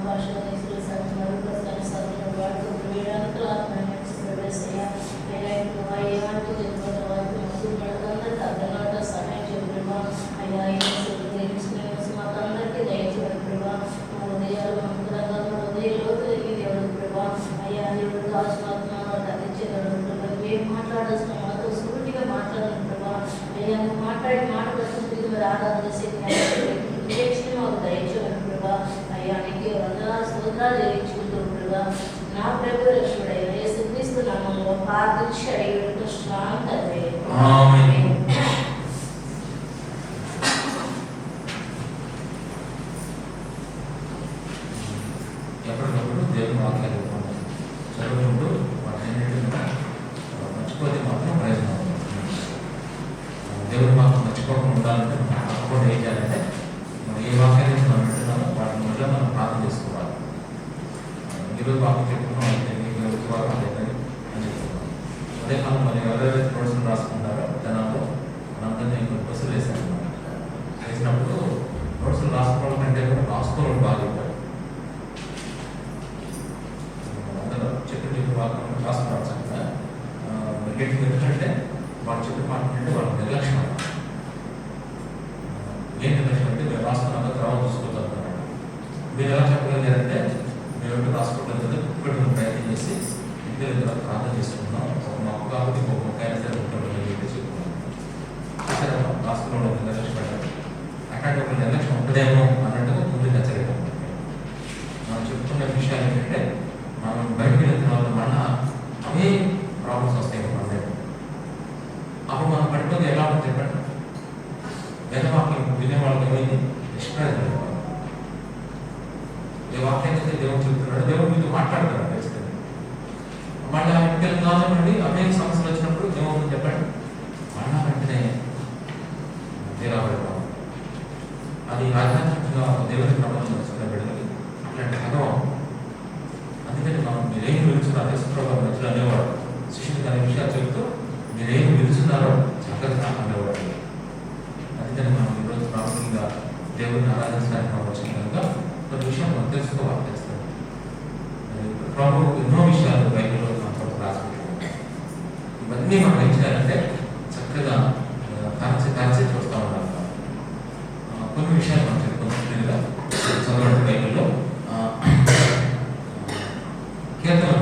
భాషలో తీసుకుని ప్రస్తుతాన్ని సాధన వాడుతూ వేదాంతులు ఆత్మీయ అయ్యా ఇప్పుడు ఏమంటూ తెలుగులో వారికి మసూరు పడదందరికీ అర్థం కావడం సహాయం చేయబడివా అయ్యా మాకందరికీ దయచేయడం ప్రభా మా హృదయాలు మంత్రంగా మా హృదయంలో తిరిగి దేవుడు ప్రభా అయ్యా దేవుడు ఆత్మ అందించేదాడు ఏం మాట్లాడాల్సిన మాతో సూటిగా మాట్లాడాలి ప్రభా అయ్యా నువ్వు మాట్లాడి మాట ప్రస్తుతం మరి ఆరాధన చేసే మాకు దయచేయడం ప్రభా అయ్యా నీకు వందనాలు స్తోత్రాలు చేయించుకుంటూ ప్రభా నా ప్రభు రక్షకుడైన యేసుక్రీస్తు నామములో ప్రార్థించి అడిగి వేడుకుంటున్నాను తండ్రి. ఆమేన్. ఎప్పటికప్పుడు దేవుని వాక్యాలు చదువుకుంటూ వాటిని మర్చిపోతే మాత్రం ప్రయోజనం. దేవుని వాక్యం మర్చిపోకుండా ఉండాలంటే మనం తప్పకుండా ఏం చేయాలంటే మనం ఏ వాక్యాన్ని మనం వింటున్నామో వాటిని మళ్ళీ మనం ప్రార్థన చేసుకోవాలి. ఈరోజు వాక్యం చెప్పుకున్నాం అయితే మీకు వాక్యం లేదని అని చెప్తున్నాం. అదే కాలం మనం ఎవరైతే నోట్స్లు రాసుకుంటారో జనాల్లో మనందరినీ కొన్ని బస్సులు వేసాను అనమాట. వేసినప్పుడు నోట్స్లు రాసుకోవడం కంటే కూడా రాసుకోవడం బాగా చెప్పారు. చెప్పిన వాక్యం రాసుకున్నారు చక్కగా. ఎందుకంటే వాళ్ళు చెప్పిన మాట అంటే వాళ్ళకి నిర్లక్ష్యం. ఏం నిర్లక్ష్యం అంటే మేము రాసుకున్నాక తర్వాత చూసుకోగలుగుతున్నాడు. మీరు ఎలా చెప్పగలిగారంటే మేము ఎప్పుడు రాసుకోవట్లేదు కదా పెట్టుకుని ప్రయత్నం చేసి ఇంటి దగ్గర ప్రార్థన చేసుకుంటున్నాం. ఒక మొక్క కాబట్టి ఒక మొక్క అయినా సరే ఉంటామని చెప్పి చెప్పుకున్నాం. సరే రాసుకున్నాం నిర్లక్ష్యం పెట్టాలి. అట్లాంటి ఒక నిర్లక్ష్యం ఉంటుందేమో అన్నట్టుగా ముందు హెచ్చరిక. మనం చెప్పుకున్న విషయాలు ఏంటంటే మనం బయటకు వెళ్ళిన తర్వాత మళ్ళా అవే ప్రాబ్లమ్స్ వస్తాయి మన దగ్గర. అప్పుడు మనం పడిపోతే ఎలా ఉంటుంది చెప్పండి. వేదవాక్యం వినేవాళ్ళకి ఏమైంది నిష్ప్రయోజనం. ఏ వాక్యం అయితే దేవుడు చెప్తున్నాడు దేవుడు మీతో మాట్లాడుతున్నాడు ఖచ్చితంగా. మళ్ళీ ఇంటికి కావాలండి అవే సమస్యలు వచ్చినప్పుడు ఏమవుతుంది చెప్పండి. మళ్ళా వెంటనే తీరాబడిపోవాలి. అది ఆధ్యాత్మికంగా దేవుని ప్రబంధం వచ్చిన బిడ్డలకి అట్లాంటి అనుభవం. అందుకని మనం మీరేం విలుచున్నారు యేసుప్రభువు మధ్యలో అనేవాడు. శిష్యుడికి అనే విషయాలు చెబుతూ మీరేం విలుచున్నారో చక్కగా అనేవాడు. అందుకని మనం ఈరోజు ప్రాముఖ్యంగా దేవుడిని ఆరాధించడానికి మనం వచ్చిన కనుక కొన్ని విషయాలు మనం తెలుసుకోవాలి. తెలుస్తాం ప్రభు ఎన్నో విషయాలు బైబిల్లో మనతో రాసుకుంటాం. ఇవన్నీ మనం ఏం చేయాలంటే చక్కగా కాల్చి చూస్తూ ఉండాలి. కొన్ని విషయాలు మనం చెప్పుకుంటున్నాం. చదవండి బైబిల్లో కీర్తన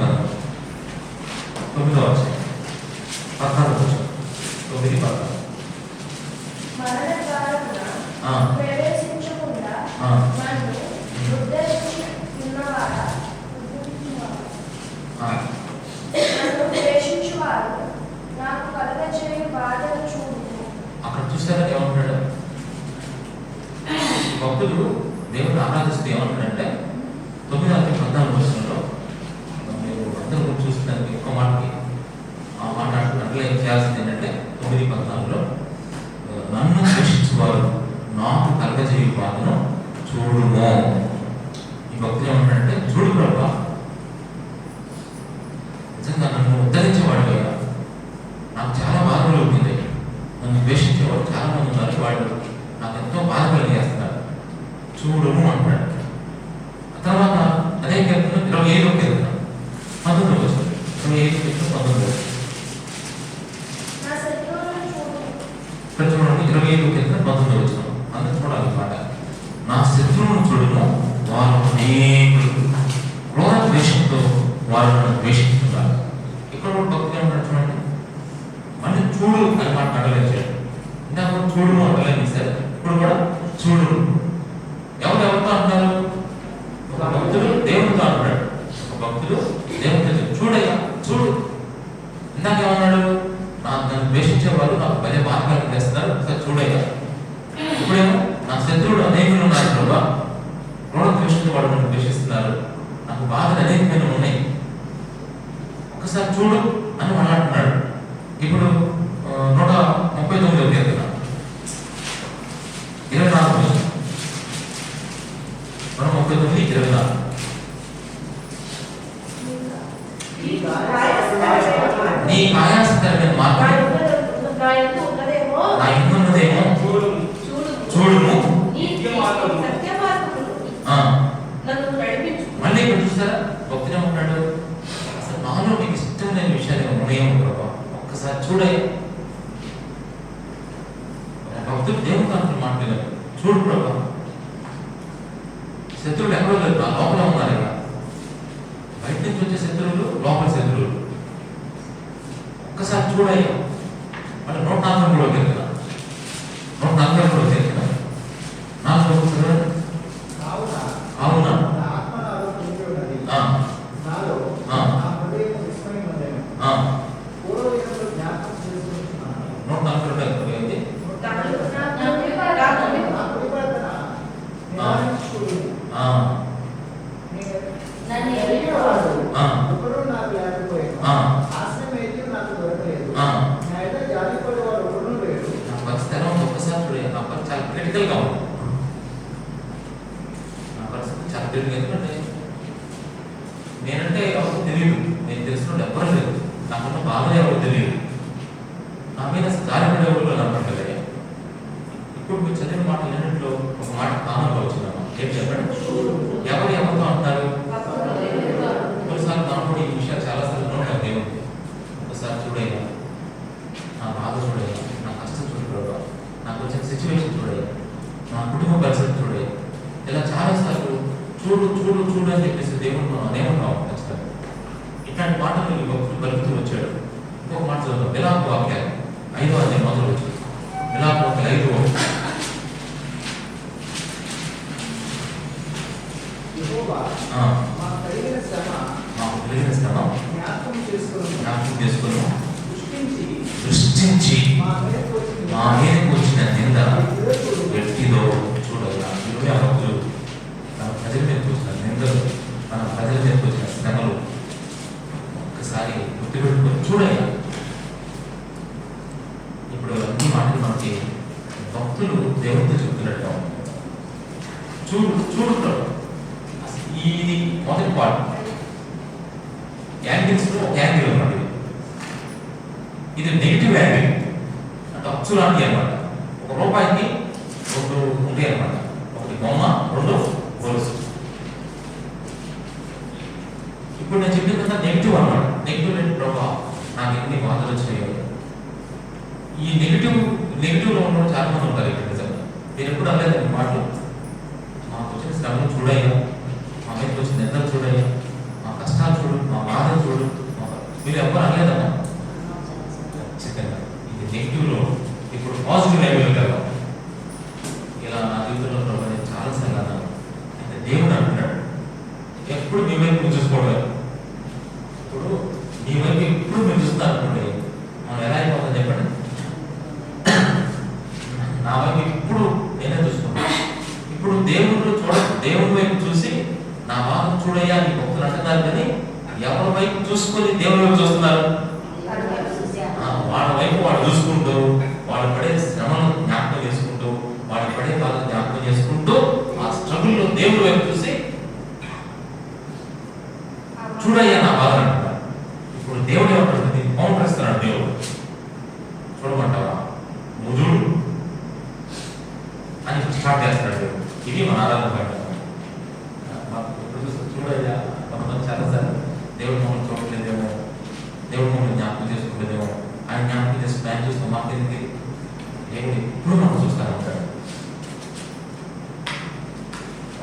9వ అధ్యాయం 14వ వచనం 9:14. మరణ ద్వారమున ప్రవేశించకుండా నన్ను ఉద్ధరించి ఉన్నవాడా నన్ను ద్వేషించువారు నాకు కలుగజేయు బాధను చూడు. అక్కడ చూసారా ఏమంటాడు భక్తులు దేవుడిని ఆరాధిస్తూ ఏమంటాడంటే 9:14 వచనంలో మీరు అందరూ చూస్తున్నారు ఒక్క మాటకి ఆ మాట అట్లా ఏం చేయాల్సింది ఏంటంటే 9:14లో నన్ను ద్వేషించేవారు నాకు కలగజేయు బాధను చూడుము. ఈ భక్తులు ఏమంటాడంటే చూడు ప్రభా నిజంగా నన్ను ఉద్ధరించేవాడు కదా. నాకు చాలా బాధ కలుగుతుంది. నన్ను ద్వేషించేవాడు చాలా మంది ఉన్నారు. వాళ్ళు నాకు ఎంతో బాధ కలిగేస్తున్నారు. చూడుము అంటాడు. తర్వాత అదే కీర్తన 25వ కీర్తన 19వ వచనం 25వ కీర్తన 19వ వచనం. చూడండి 25వ కీర్తన 19వ వచనం. అందరూ చూడాలి మాట. నా శత్రువును చూడును వారు అనేకులు క్రూర ద్వేషంతో వారు నన్ను ద్వేషిస్తున్నారు. ఇక్కడ కూడా భక్తి ఏమంటారు చూడండి. మళ్ళీ చూడు అని మాట అడలేదు. ఇందాక చూడును అడలేదు సార్. ఇప్పుడు కూడా చూడు. ఎవరితో అంటారు? ఒక భక్తుడు దేవుడితో అంటాడు. ఒక భక్తుడు దేవుడితో చూడయ్యా చూడు. ఇందాక ఏమన్నాడు? నన్ను ద్వేషించే వాళ్ళు నాకు భలే బాధ చేస్తున్నారు. ఒకసారి చూడయ్యా. ఇప్పుడేమో నా శత్రువుడు అనేకులు ఉన్నారు ప్రభా. క్రూర ద్వేషంతో వాడు నన్ను ద్వేషిస్తున్నారు. నాకు బాధలు అనేకమైన ఉన్నాయి. ఒకసారి చూడు అని మాట్లాడుతున్నాడు. ఇప్పుడు 139వ కీర్తన 24వ వచనం. 139:24. నీ కాయాస్తమైన మార్గం నా ఇందున్నదేమో చూడుము. నన్ను నడిపించు చూసారా భక్తుడు ఏమంటాడు, అసలు నాలో నీకు ఇష్టమైన విషయాలు ఉన్నాయేమో ప్రభా ఒక్కసారి చూడయ్యా. భక్తుడు దేవుడు అంటున్న మాట్లాడారు, చూడు ప్రభా శత్రువులు ఎక్కడో లేదు, నా లోపల ఉన్నారు కదా. బయట నుంచి వచ్చే శత్రువులు లోపల శత్రువులు, ఒక్కసారి చూడయ్యా. అంటే 143 వచ్చారు కదా, 143 వచ్చారు కదా. నాకు అవునా ఒక్కసారి చూడ నా పరిస్థితి చాలా క్రిటికల్గా ఉంది. నా పరిస్థితి చాలా క్రిటికల్. ఎందుకంటే నేనంటే ఎవరికి తెలియదు, నేను తెలిసిన ఎవ్వరూ లేదు, నాకున్న బాధ ఎవరికి తెలియదు, నా మీద జారిపడే ఎవరు కనపడలేదు. ఇప్పుడు మీరు చదివిన మాటలు అన్నింటిలో ఒక మాట కామన్గా వచ్చిందమ్మా. ఏం చెప్పండి, ఎవరు ఎవరితో అంటారు? ఒకసారి మనకు ఈ విషయాలు చాలాసార్లు నోటాం దేవుడికి. ఒకసారి చూడయ్యా, నా బాధ చూడయ్యా, నా కష్టం చూడరా, నాకు వచ్చిన సిచ్యువేషన్ చూడయ్యా, నా కుటుంబ పరిస్థితి చూడయ్యా, ఇలా చాలాసార్లు చూడు చూడు చూడు అని చెప్పేసి దేవుడు మనం అనేమంటాం ఖచ్చితంగా. ఇట్లాంటి మాటలు ఈ భక్తులు పలుకుతూ వచ్చాడు. ఇంకొక మాట చదువుతాం, విలాప వాక్యాలు 5వ అధ్యాయం మొదలు వచ్చాడు. విలాప వాక్యాలు 5వ మాకు కలిగిన శ్రమ జ్ఞాపకం చేసుకుని దృష్టించి మా మీదకు వచ్చిన నింద వ్యక్తిలో చూడగా. భక్తులు మన ప్రజల మీదకి వచ్చిన నిందలు, మన ప్రజల మీదకి వచ్చిన శ్రమలు ఒక్కసారి గుర్తుపెట్టుకొని చూడయ్యా. ఇప్పుడు అన్ని మాటలు మనకి భక్తులు దేవుడితో చెప్తున్నట్టు చూడు చూడు. ఇది మొదటి పార్ట్. యాంగిల్స్ లో ఒక యాంగిల్ ఉన్నది, ఇది నెగిటివ్ యాంగిల్ అంటే అచ్చులాంటి అనమాట. ఒక రూపాయికి 2 ఉంటాయి అనమాట, ఒకటి బొమ్మ, 2 గొలుసు. ఇప్పుడు నేను చెప్పిన కదా నెగిటివ్ అనమాట. నెగిటివ్ అంటే ప్రభావ నాకు ఎన్ని బాధలు వచ్చాయో. ఈ నెగిటివ్ లో ఉన్న చాలా మంది ఉంటారు ఇక్కడ. నిజంగా నేను ఎప్పుడు అనలేదు మాటలు, మాకు వచ్చిన శ్రమను చూడయ్యా, మా మీదకి వచ్చిన నిందలు చూడయ్యా, మా కష్టాలు చూడు, మా బాధలు చూడు, మీరు ఎవరు అనలేదమ్మా. ఖచ్చితంగా ఇది నెగిటివ్లో. ఇప్పుడు పాజిటివ్ లెవెల్ కదా, ఇలా నా జీవితంలో ప్రభావ నేను చాలాసార్లు అన్నాను. అంటే దేవుడు అంటున్నాడు ఎప్పుడు మీ వైపు చూసుకోవడం. ఇప్పుడు మీ వైపు ఎప్పుడు మీరు చూస్తున్నారు అనుకోండి, మనం ఎలా అయిపోతాం చెప్పండి. నా వైపు ఇప్పుడు నేనే చూసుకుంటాను. ఇప్పుడు దేవుడి వైపు చూసి నా బాధ చూడయ్యా అని భక్తులు అంటున్నారు. కానీ ఎవరి వైపు చూసుకొని దేవుడి వైపు చూస్తున్నారు? వాళ్ళ వైపు వాళ్ళు చూసుకుంటూ, వాళ్ళు పడే శ్రమను జ్ఞాపకం చేసుకుంటూ, వాళ్ళు పడే బాధ జ్ఞాపకం చేసుకుంటూ, ఆ స్ట్రగుల్లో దేవుడి వైపు చూసి చూడయ్యా నా బాధ అంటున్నారు. ఇప్పుడు దేవుడు ఏమంటాడు? దీన్ని కౌంటర్ ఇస్తున్నాడు దేవుడు. చూడమంటావా, నువ్వు చూడు అని స్టార్ట్ చేస్తున్నాడు దేవుడు. ఇది మన ఆరాధన పాట. చూడయ్యా కొంతమంది చాలాసార్లు దేవుడు మమ్మల్ని చూడలేదేమో, దేవుడు మమ్మల్ని జ్ఞాపకం చేసుకోలేదేమో, ఆయన జ్ఞాపకం చేసుకుని ఆయన చూస్తాం మాకు ఎందుకు. దేవుడు ఎప్పుడు మనం చూస్తానే ఉంటాడు.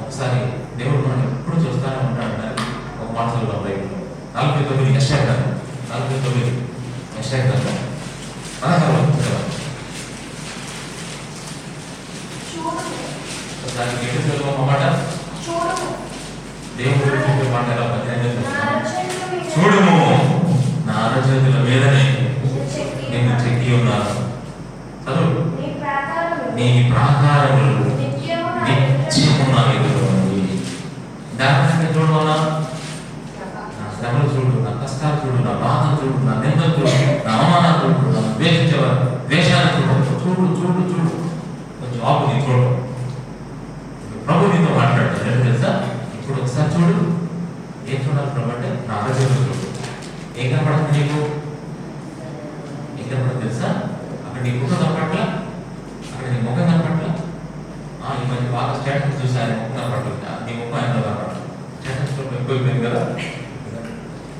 ఒకసారి దేవుడు మనం ఎప్పుడు చూస్తానే ఉంటాడు. ఒక మాట చదువుతాం బైబిల్లో 49 యెషయా గ్రంథం 49 యెషయా గ్రంథం 16వ ఒకసారి గట్టి చదువు మాట. దేవుడు చెప్పే మాట ఎలా చూడము, నా అరచేతుల మీదనే నేను చెక్కి ఉన్నాను. చదువు, నీ ప్రాకారములు నిత్యము నా ఎదురు ఉంది. దాని చూడమన్నా, నా శ్రమలు చూడు, నా కష్టాలు చూడు, నా బాధ చూడు, నా నిందలు చూడు, నా అవమానాలు చూడు, నా ద్వేషాలు చూడు, చూడు చూడు చూడు. కొంచెం ఆపు, నీ చూడు. ప్రభు నీతో మాట్లాడతాడు. ఏంటి తెలుసా? ఇప్పుడు ఒకసారి చూడు. ఏం చూడాలి ప్రభు అంటే నా అరచేతులు చూడు. ఏం కనపడుతుంది నీకు? ఏం కనపడుతుంది తెలుసా? అక్కడ నీ ముఖం కనపట్లా, అక్కడ నీ ముఖం కనపట్లా. ఈ మధ్య బాగా స్టేటస్ చూసాను, ముఖం కనపడలేదు. నీ ముఖం ఎంత కనపడలేదు. స్టేటస్ లో ఎక్కువైపోయింది కదా.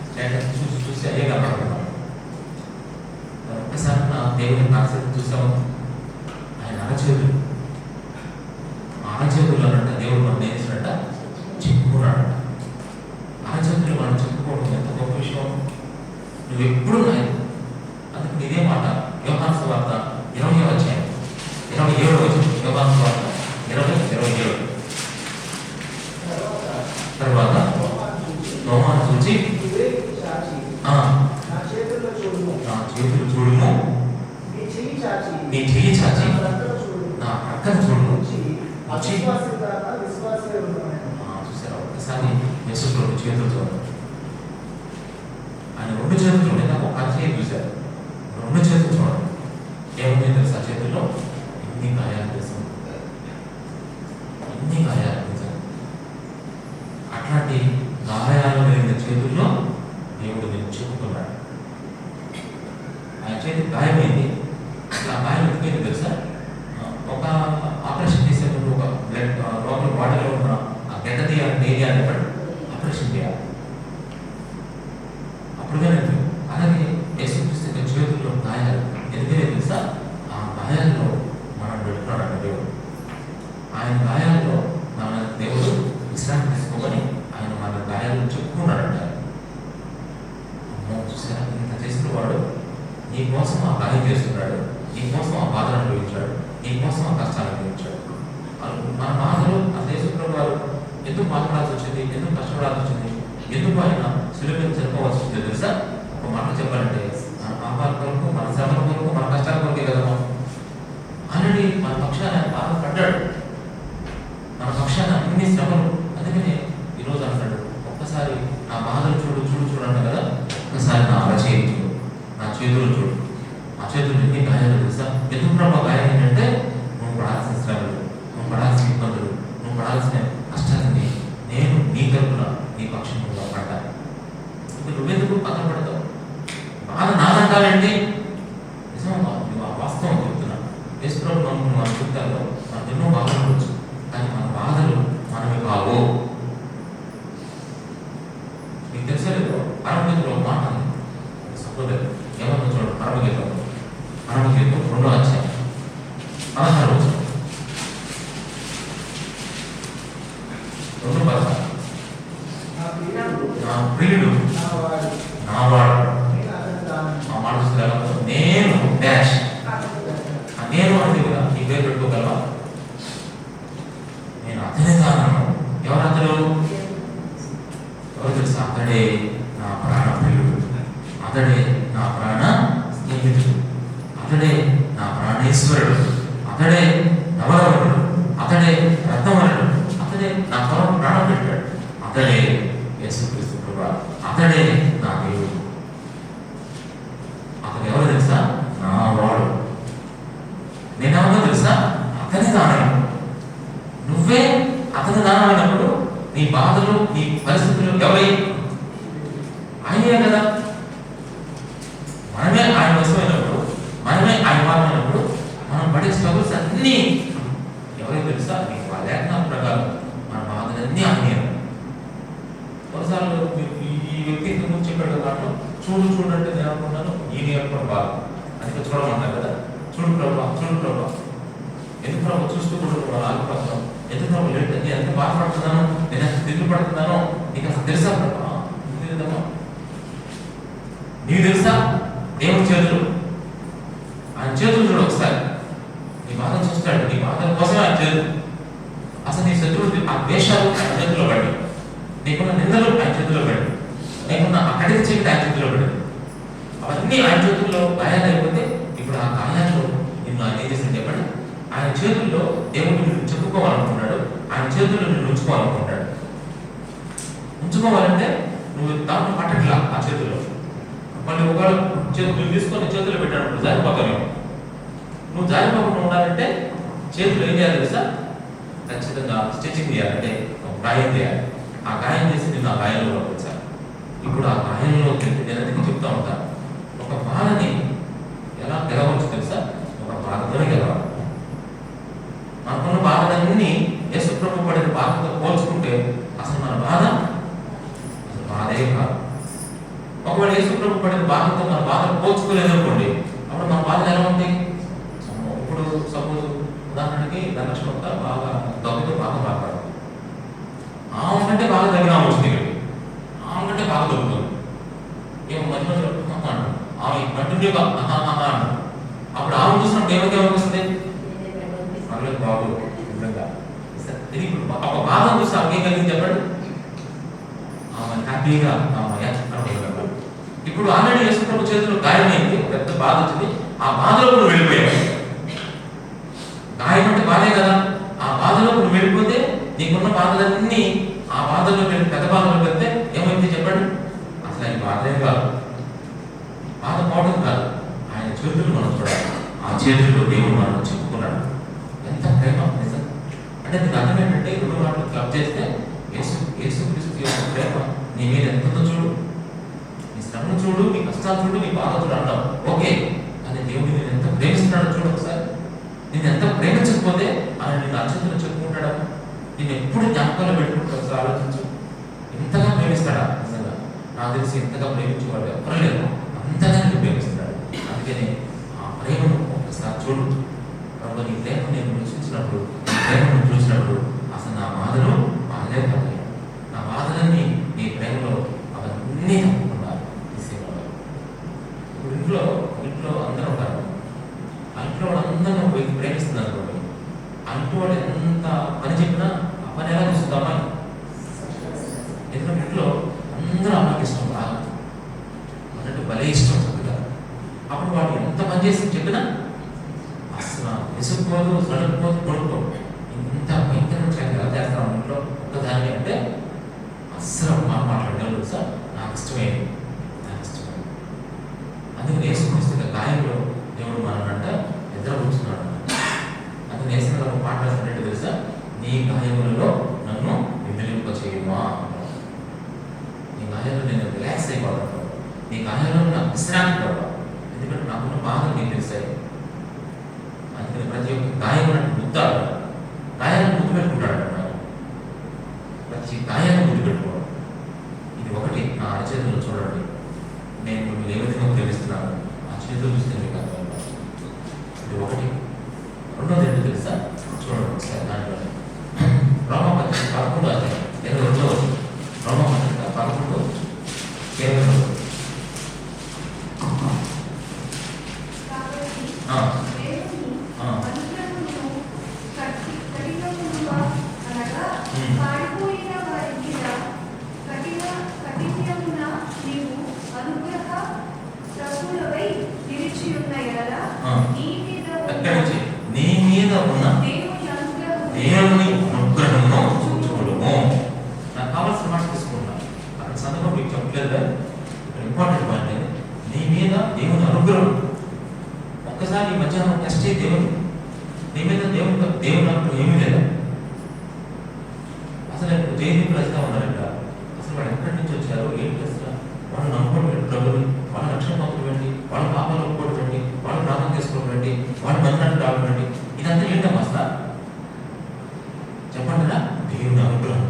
స్టేటస్ చూసి చూసి అయ్యే కనపడుతున్నాం. ఒక్కసారి నా దేవుని కాన్సెప్ట్ చూసాము. ఆయన అరచేతులు అన్నట్ట దేవుడు మనం నేర్చినట్ట చెప్పుకున్నాడట. అరచేతులు మనం చెప్పుకోవడం ఎంత గొప్ప విషయం. నువ్వు ఎప్పుడు నాయకు. అందుకు ఇదే మాట యోహాను సువార్త 20వ అధ్యాయం 27వ వచనం. యోహాను సువార్త 20:27. తర్వాత యోహాను చూచి నా చేతులు చూడుము, నీ చెయ్యి చాచి నా ప్రక్కన చూడుము. చూసారా ఒక్కసారి యేసుప్రభు చేతులు చూడండి. ఆయన 2 చేతులు చూడండి. నాకు ఒక అధ్యాయం చూశారు. 2 చేతులు చూడండి. ఏముంది తెలుసా చేతుల్లో? ఇన్ని గాయాలు తెలుసు, ఇన్ని గాయాలు తెలుసు. అట్లాంటి గాయాలు లేని చేతుల్లో దేవుడు నేను చెప్పుకున్నాడు. ఆయన చేతి గాయమైంది. ఆ గాయం ఎందుకైంది తెలుసా? ఒక ఆపరేషన్ చేసే ముందు ఒక బ్లడ్ లోపల బాడీలో ఉన్న ఆ గడ్డ తీయాలి, ఏరియాని ఆపరేషన్ చేయాలి. అప్పుడుగా అలాగే యేసుక్రీస్తు చేతుల్లో గాయాలు ఎందుకనే తెలుసా? ఆ గాయాల్లో మనం పెట్టుకున్నాడు దేవుడు. ఆయన గాయాల్లో మన దేవుడు విశ్రాంతి తీసుకోమని ఆయన మన గాయాలను చెప్పుకున్నాడంట. చూసారా ఇంత చేసిన వాడు నీ కోసం ఆ గాయం చేస్తున్నాడు, నీ కోసం ఆ బాధను అనుభవించాడు, నీ కోసం ఆ కష్టాలు అనుభవించాడు. మన బాధలు ఆ యేసుప్రభు వారు ఎందుకు బాధపడాల్సి వచ్చింది, ఎందుకు కష్టపడాల్సి వచ్చింది, ఎందుకు ఆయన సులువు మీద చనిపోవాల్సి వచ్చింది తెలుసా? ఒక మాట చెప్పాలంటే మన పాపాల కొరకు, మన శ్రమల కొరకు, మన కష్టాల కొరకే కదా. ఆల్రెడీ మన పక్షాన ఆయన బాధపడ్డాడు, మన పక్షాన అన్ని శ్రమలు. అందుకనే ఈరోజు అంటాడు ఒక్కసారి నా బాధలు చూడు చూడు చూడండి కదా. ఒక్కసారి నా అరచేయి చూడు, నా చేతులు చూడు. ఆ చేతులు ఎన్ని గాయాలు తెలుసా? ఎందుకు ప్రభావ గాయం ఏంటంటే నువ్వు పడాల్సిన శ్రమలు, నువ్వు పడాల్సిన ఇబ్బందులు, నువ్వు పడాల్సిన కష్టాలని నేను నీ తరపున నీ పక్షంగా పడ్డాను. ఇప్పుడు నువ్వెందుకు పక్కన పడతావు? బాధ నాదంటావేంటి? నిజంగా నువ్వు ఆ వాస్తవం చెప్తున్నా. యేసుప్రభు మనం మన జీవితాల్లో మనకు ఎన్నో బాధలు ఉండొచ్చు, కానీ మన బాధలు మనమే కావు. మీకు తెలుసలేదు పరమగీతంలో మాట సహోదరు ఏమన్నా చూడండి. పరమగీతం 2వ అధ్యాయం 16వ వచనం. 2:16. నా ప్రియుడు నావాడు. ఆ మాట చూస్తే నేను డాష్. నేను అంటే కూడా నీ పేరు పెట్టుకోగలవా? నేను అతనే కాను. ఎవరు అతడు? ఎవరు తెలుసా? అతడే నా ప్రాణ ప్రియుడు, అతడే నా ప్రాణ స్నేహితుడు, అతడే నా ప్రాణేశ్వరుడు, అతడే నవరవరుడు, అతడే రత్నవరుడు, అతడే నా కొరకు ప్రాణం పెట్టాడు, అతడే యేసుక్రీస్తు ప్రభువు, అతడే నా దేవుడు. అతడు ఎవరు తెలుసా? నా వాడు. నేనేమన్నా తెలుసా? అతని దానం. నువ్వే అతని దానమైనప్పుడు నీ బాధలు, నీ పరిస్థితులు ఎవరై? ఆయనే కదా. మనమే ఆయన వశమైనప్పుడు, మనమే ఆయన వారమైనప్పుడు మనం పడే స్ట్రగుల్స్ అన్నీ ఎవరైతే తెలుసా? నీకు ఆ లేఖన ప్రకారం మన బాధలన్నీ ఆయనే. కొన్నిసార్లు ఈ వ్యక్తి ఎందుకు చెప్పాడు దాంట్లో చూడు చూడంటే నేను అనుకున్నాను ఈయన ఏర్పడి బాధ అందుకే చూడమంటారు కదా. చూడు ప్రభావ, చూడు ప్రభావ, ఎందుకు ప్రభావ చూస్తూ కూడా ఆగిపోతున్నాం, ఎందుకు ప్రభావ లేట్, నేను ఎంత బాధపడుతున్నాను, నేను ఎంత తిరిగి పడుతున్నానో నీకు అసలు తెలుసా ప్రభావ? తెలియదమ్మా. నీకు తెలుసా? దేవుడి చేతులు, ఆయన చేతులు చూడు ఒకసారి. నీ బాధ చూస్తాడు, నీ బాధల కోసమే ఆయన చేతులు. అసలు నీ శత్రువులు ఆ ద్వేషాలు ఆయన చేతిలో పడి, నీకున్న నిందలు ఆయన చేతిలో పడి, నీకున్న ఆ కడిగి చీకటి ఆయన చేతిలో పడి, అవన్నీ ఆయన చేతుల్లో గాయాలు అయిపోతే ఇప్పుడు ఆ గాయాలు నిన్ను ఆయన ఏం చేసింది చెప్పండి? ఆయన చేతుల్లో దేవుడు నిన్ను చెప్పుకోవాలనుకున్నాడు, ఆయన చేతుల్లో నిన్ను ఉంచుకోవాలనుకుంటాడు. ఉంచుకోవాలంటే నువ్వు దాంట్లో పట్టట్లా ఆ చేతుల్లో. మళ్ళీ ఒకవేళ చేతులు తీసుకొని చేతులు పెట్టాడు జారిపోతావు. నువ్వు జారిపోకుండా ఉండాలంటే చేతులు ఏం చేయాలి తెలుసా? ఖచ్చితంగా స్టిచ్చింగ్ చేయాలంటే గాయం చేయాలి. ఆ గాయం చేసి నేను ఆ గాయంలో పంపించాలి. ఇప్పుడు ఆ గాయంలో నేను ఎందుకు చెప్తా ఉంటాను, ఒక బాధని ఎలా గెలవచ్చు తెలుసా? ఒక బాధతోనే గెలవాలి. మనకున్న బాధలన్నీ యేసు ప్రభు పడిన బాధతో పోల్చుకుంటే అసలు మన బాధ యేసుప్రభు పడిన బాధతో మన బాధలు పోల్చుకోలేదనుకోండి, అప్పుడు మన బాధలు ఎలా ఉంటాయి? ఇప్పుడు సపోజ్ ఉదాహరణకి ధనలక్ష్మి ఒక బాగా దగ్గరతో బాగా మాట్లాడు, ఆమె కంటే బాగా దగ్గర ఆమె వచ్చింది, ఇక్కడ ఆమె కంటే బాగా దొరుకుతుంది. ఏమో మధ్య మధ్యలో అన్నాడు, ఆమె కంటిన్యూగా అన్నాడు. అప్పుడు ఆమె చూసినప్పుడు ఏమనిపిస్తుంది? పర్లేదు బాబు, నిజంగా ఇది ఇప్పుడు ఒక బాధ చూసి ఆమె ఏం కలిగింది చెప్పండి? ఆమె హ్యాపీగా ఇప్పుడు ఆల్రెడీ యేసుప్రభు చేతులు గాయమైంది, పెద్ద బాధ వచ్చింది, ఆ బాధలో నువ్వు వెళ్ళిపోయావు. గాయం అంటే బాధే కదా, ఆ బాధలో నువ్వు వెళ్ళిపోతే నీకున్న బాధలన్నీ ఆ బాధల్లో వెళ్ళి పెద్ద బాధలో వెళ్తే ఏమైంది చెప్పండి? అసలు ఆయన బాధే కాదు, బాధ పోవడం కాదు, ఆయన చేతులు మనం చూడాలి. ఆ చేతుల్లో దేవుడు మనం చెప్పుకున్నాడు. ఎంత ప్రేమ నిజం అంటే దీని అర్థం ఏంటంటే, రెండు మాటలు క్లబ్ చేస్తే యేసుక్రీస్తు యొక్క ప్రేమ నీ మీద ఎంతో చూడు, నీ శ్రమను చూడు, నీ కష్టాలు చూడు, నీ బాధ చూడు అంటాం, ఓకే. కానీ దేవుడు నేను ఎంత ప్రేమిస్తున్నాడో చూడు ఒకసారి. నేను ఎంత ప్రేమించకపోతే ఆయన నిన్ను అర్చనలో చెప్పుకుంటాడా? నేను ఎప్పుడు జ్ఞాపకాలు పెట్టుకుంటా ఒకసారి ఆలోచించు. ఇంతగా ప్రేమిస్తాడా? నిజంగా నాకు తెలిసి ఇంతగా ప్రేమించేవాడు ఎవరు లేరు, అంతగా నేను ప్రేమిస్తున్నాడు. అందుకని ఆ ప్రేమను ఒకసారి చూడు. కాబట్టి నీ ప్రేమ నేను రుచించినప్పుడు, నీ ప్రేమను చూసినప్పుడు అసలు నా బాధలు బాధలే కాదు, నా బాధలన్నీ నీ ప్రేమలో అవన్నీ తప్పుకున్నారు. ఇప్పుడు ఇంట్లో అందరూ ఉంటారు, ఆ ఇంట్లో వాళ్ళందరూ ప్రేమిస్తున్నారు అనుకోండి, ఆ ఇంట్లో వాళ్ళు ఎంత పని చెప్పినా ఆ పని ఎలా చూస్తుంది అమ్మాయి? ఎందుకంటే ఇంట్లో అందరూ అమ్మాయికి ఇష్టం బాగా అన్నట్టు భలే ఇష్టం చక్కగా. అప్పుడు వాళ్ళు ఎంత పని చేసి చెప్పినా అసలు విసుక్కోదు, సడలిపోదు, కొడుకో ఇంత భయంకరం ఎలా చేస్తాం ఇంట్లో ఒక్కదాన్ని అంటే అస్సలు మాట్లాడగలరు సార్. నాకు ఇష్టమైంది, నాకు ఇష్టమైంది. అందుకని యేసుక్రీస్తు గాయంలో దేవుడు మనల్నంట నిద్రపుచ్చున్నాడు. అందుకని యేసుప్రభు మాట్లాడుతున్నట్టు తెలుసా, నీ గాయములలో నన్ను విదిలింప చేయమా, నీ గాయంలో నేను రిలాక్స్ అయిపోతాను, నీ గాయంలో నాకు విశ్రాంతి పడతాను, ఎందుకంటే నాకున్న బాధలు నీకు తెలుస్తాయి. అందుకని ప్రతి ఒక్క గాయం గుర్తాడు, గాయాన్ని గుర్తు పెట్టుకుంటాడు. ప్రతి గాయాన్ని గుర్తు పెట్టుకోవడం, ఇది ఒకటి. నా అరచేతులు చూడండి, నేను మీకు ఏ విధంగా ప్రేమిస్తున్నాను, ఆ చేతులు చూస్తే మీకు అర్థం. ఇది ఒకటి. రెండోది ఏంటో తెలుసా? చూడండి ఒకసారి దాంట్లో రోమపత్రిక 11:22 రోమపత్రిక 11:22 నీ మీద ఉన్న దేవుని అనుగ్రహమును చూడము. నాకు కావాల్సిన మాట తీసుకుంటున్నాను, అక్కడ సందర్భం మీకు చెప్పలేదు కానీ ఇంపార్టెంట్ పాయింట్. నీ మీద దేవుని అనుగ్రహం. ఒక్కసారి ఈ మధ్యాహ్నం టెస్ట్ చేయి దేవుని, నీ మీద దేవుని అనుగ్రహం ఏమీ లేదా? అసలు ఇప్పుడు జైలు రచిత ఉన్నారంట, అసలు వాళ్ళు ఎక్కడి నుంచి వచ్చారు, ఏంటి అసలు వాళ్ళు నమ్ముకోవడం ప్రభుని, వాళ్ళ రక్షణ పొందడం ఏంటి, వాళ్ళ పాపాలు ఒప్పుకోవడం ఏంటి, వాళ్ళు ప్రార్థన చేసుకోవడం ఏంటి, వాళ్ళు మందిరానికి రావడం ఏంటి, ఇదంతా ఏంటమ్మా అసలు చెప్పండి కదా? దేవుని అనుగ్రహం.